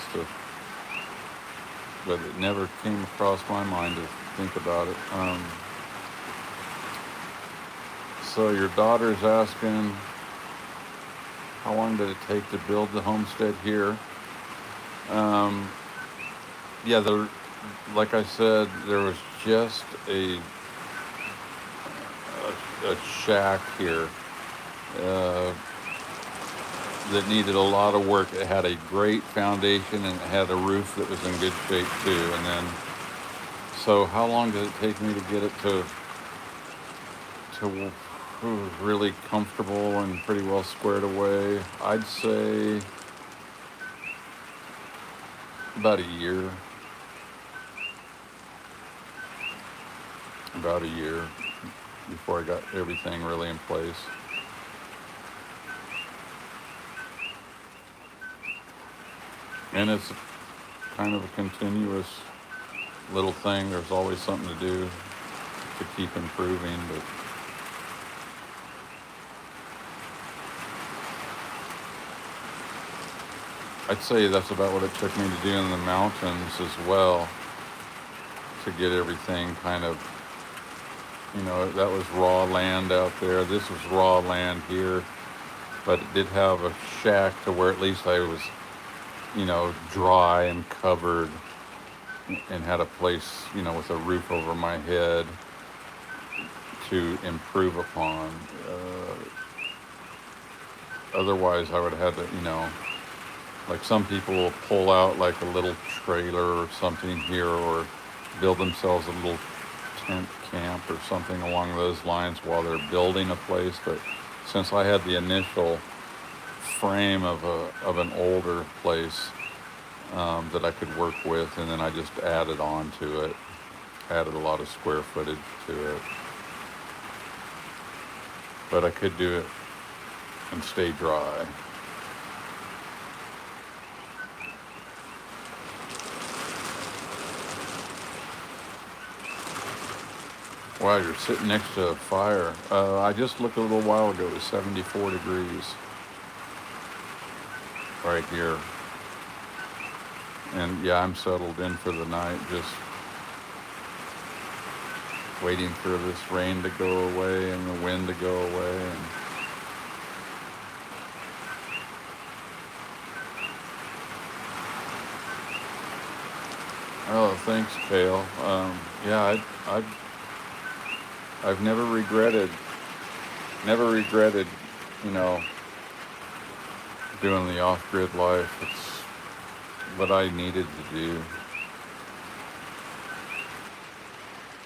but it never came across my mind to think about it. So your daughter's asking, how long did it take to build the homestead here? Um, yeah, like I said, there was just a shack here uh, that needed a lot of work. It had a great foundation and it had a roof that was in good shape too. And then, so how long did it take me to get it to really comfortable and pretty well squared away? I'd say about a year. About a year before I got everything really in place. And it's kind of a continuous little thing. There's always something to do to keep improving, but I'd say that's about what it took me to do in the mountains as well, to get everything kind of, that was raw land out there. This was raw land here, but it did have a shack to where at least I was, dry and covered and had a place, with a roof over my head to improve upon. Otherwise, I would have had to, like some people will pull out like a little trailer or something here, or build themselves a little tent camp or something along those lines while they're building a place. But since I had the initial frame of an older place that I could work with, and then I just added on to it, added a lot of square footage to it. But I could do it and stay dry. Wow, you're sitting next to a fire. I just looked a little while ago. It was 74 degrees right here. And yeah, I'm settled in for the night, just waiting for this rain to go away and the wind to go away. And oh, thanks, Kale. Yeah, I've never regretted, doing the off-grid life. It's what I needed to do.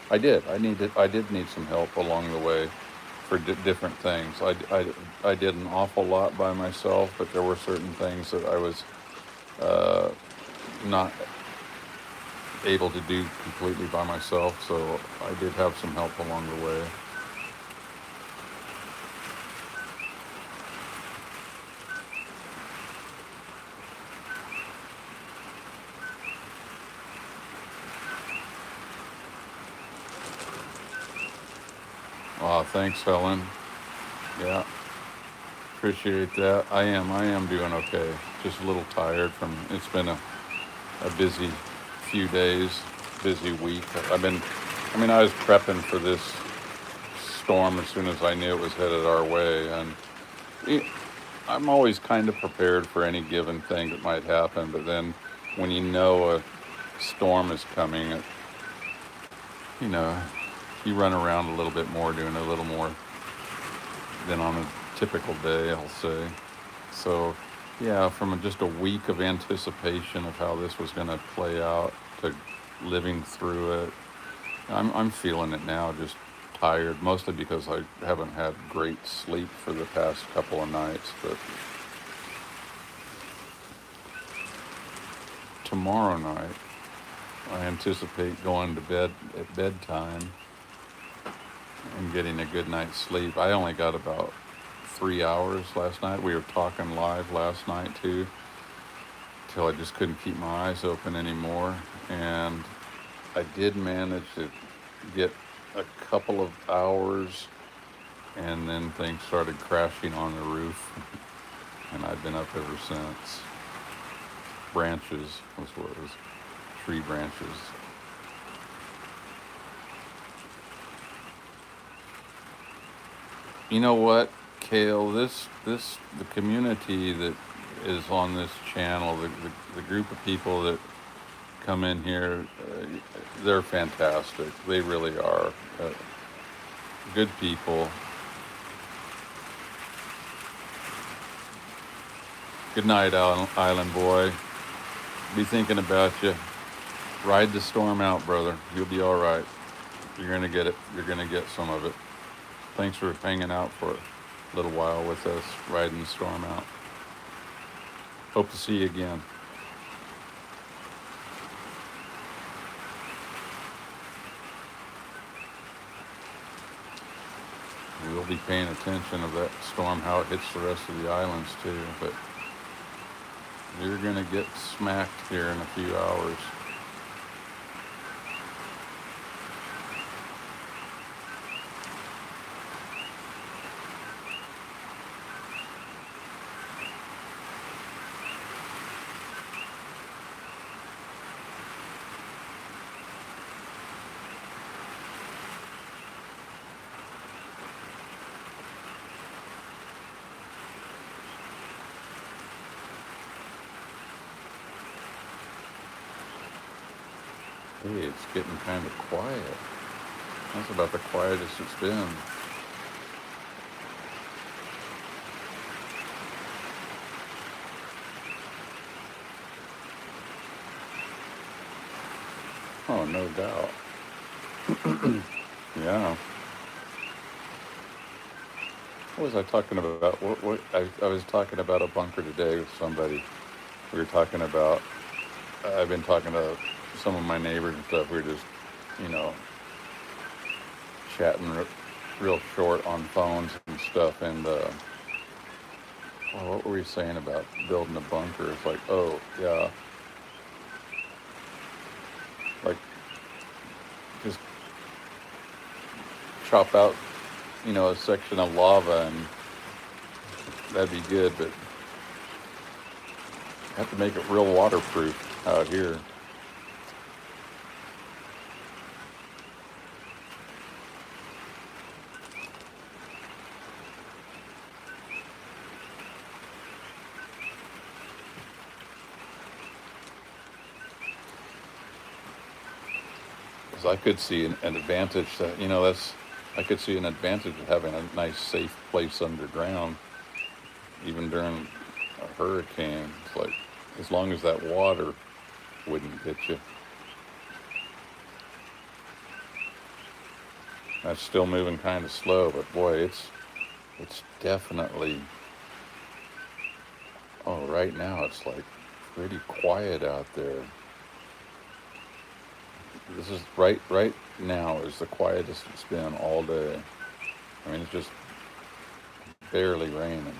I did need some help along the way for different things. I did an awful lot by myself, but there were certain things that I was not able to do completely by myself, so I did have some help along the way. Thanks, Helen. Yeah, appreciate that. I am doing okay. Just a little tired it's been a busy few days, busy week. I was prepping for this storm as soon as I knew it was headed our way, and I'm always kind of prepared for any given thing that might happen, but then when you know a storm is coming, you run around a little bit more, doing a little more than on a typical day, I'll say. So yeah, from just a week of anticipation of how this was going to play out to living through it, I'm feeling it now, just tired, mostly because I haven't had great sleep for the past couple of nights. But tomorrow night, I anticipate going to bed at bedtime and getting a good night's sleep. I only got about 3 hours last night. We were talking live last night too, till I just couldn't keep my eyes open anymore. And I did manage to get a couple of hours, and then things started crashing on the roof, and I've been up ever since. Branches was what it was, tree branches. You know what, Kale? The community that is on this channel, the group of people that come in here, they're fantastic. They really are. Good people. Good night, Island Boy. Be thinking about you. Ride the storm out, brother. You'll be all right. You're gonna get it. You're gonna get some of it. Thanks for hanging out for a little while with us, riding the storm out. Hope to see you again. We'll be paying attention of that storm, how it hits the rest of the islands too, but you're gonna get smacked here in a few hours. Hey, it's getting kind of quiet. That's about the quietest it's been. Oh, no doubt. Yeah. What was I talking about? I was talking about a bunker today with somebody. We were talking about, I've been talking to some of my neighbors and stuff. We were just, you know, chatting real short on phones and stuff. And what were we saying about building a bunker? It's like, oh, yeah. Like, just chop out, a section of lava and that'd be good, but have to make it real waterproof out here. Because I could see an advantage that, I could see an advantage of having a nice safe place underground, even during a hurricane. It's like, as long as that water wouldn't get you. That's still moving kind of slow, but boy, it's definitely, oh, right now it's like pretty quiet out there. This is right now is the quietest it's been all day. I mean, it's just barely raining.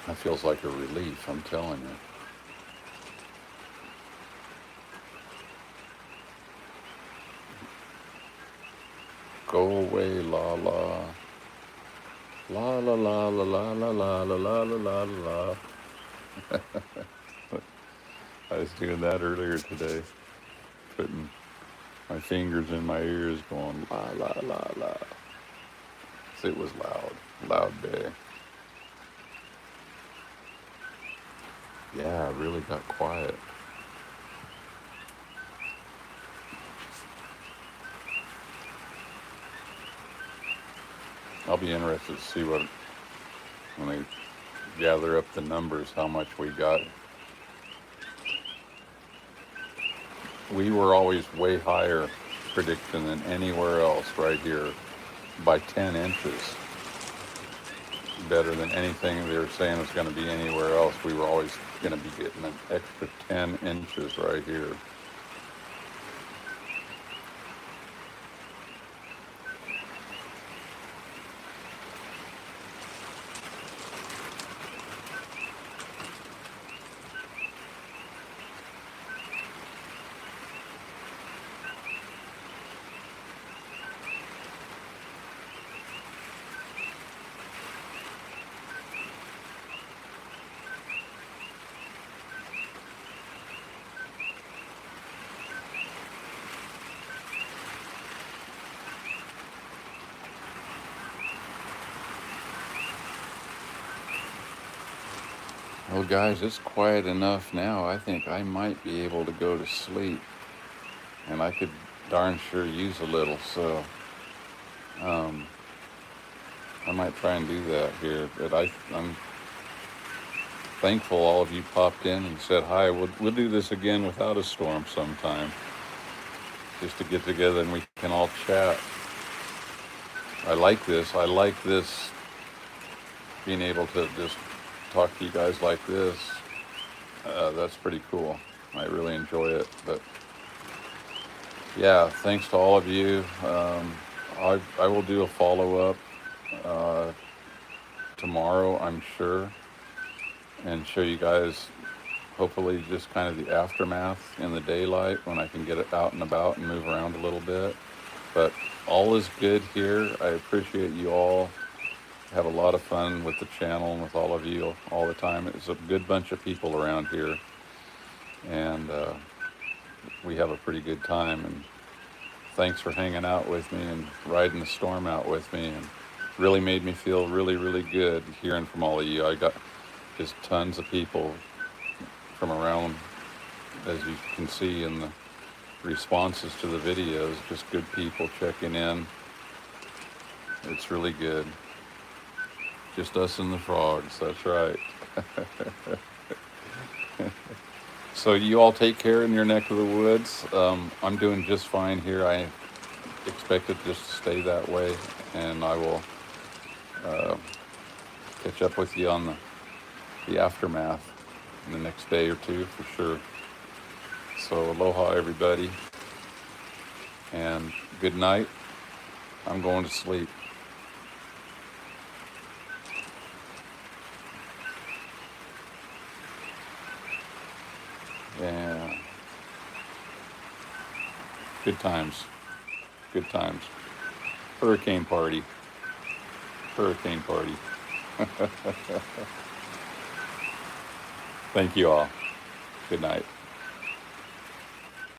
That feels like a relief, I'm telling you. Go away, LaLa. La la la la la la la la la la la la. I was doing that earlier today, putting my fingers in my ears going la la la la. It was loud day. Yeah, it really got quiet. I'll be interested to see when they gather up the numbers, how much we got. We were always way higher prediction than anywhere else right here by 10 inches. Better than anything they were saying was going to be anywhere else. We were always going to be getting an extra 10 inches right here. Well, guys, it's quiet enough now. I think I might be able to go to sleep, and I could darn sure use a little. So um, I might try and do that here. But I'm thankful all of you popped in and said hi. We'll do this again without a storm sometime, just to get together and we can all chat. I like this. I like this, being able to just talk to you guys like this. That's pretty cool. I really enjoy it. But yeah, thanks to all of you. I will do a follow-up uh, tomorrow, I'm sure, and show you guys hopefully just kind of the aftermath in the daylight when I can get it out and about and move around a little bit. But all is good here. I appreciate you all. Have a lot of fun with the channel and with all of you all the time. It's a good bunch of people around here, and we have a pretty good time. And thanks for hanging out with me and riding the storm out with me, and really made me feel really, really good hearing from all of you. I got just tons of people from around, as you can see in the responses to the videos, just good people checking in. It's really good. Just us and the frogs, that's right. So you all take care in your neck of the woods. I'm doing just fine here. I expect it just to stay that way, and I will catch up with you on the aftermath in the next day or two for sure. So aloha, everybody, and good night. I'm going to sleep. Yeah. Good times. Good times. Hurricane party. Hurricane party. Thank you all. Good night.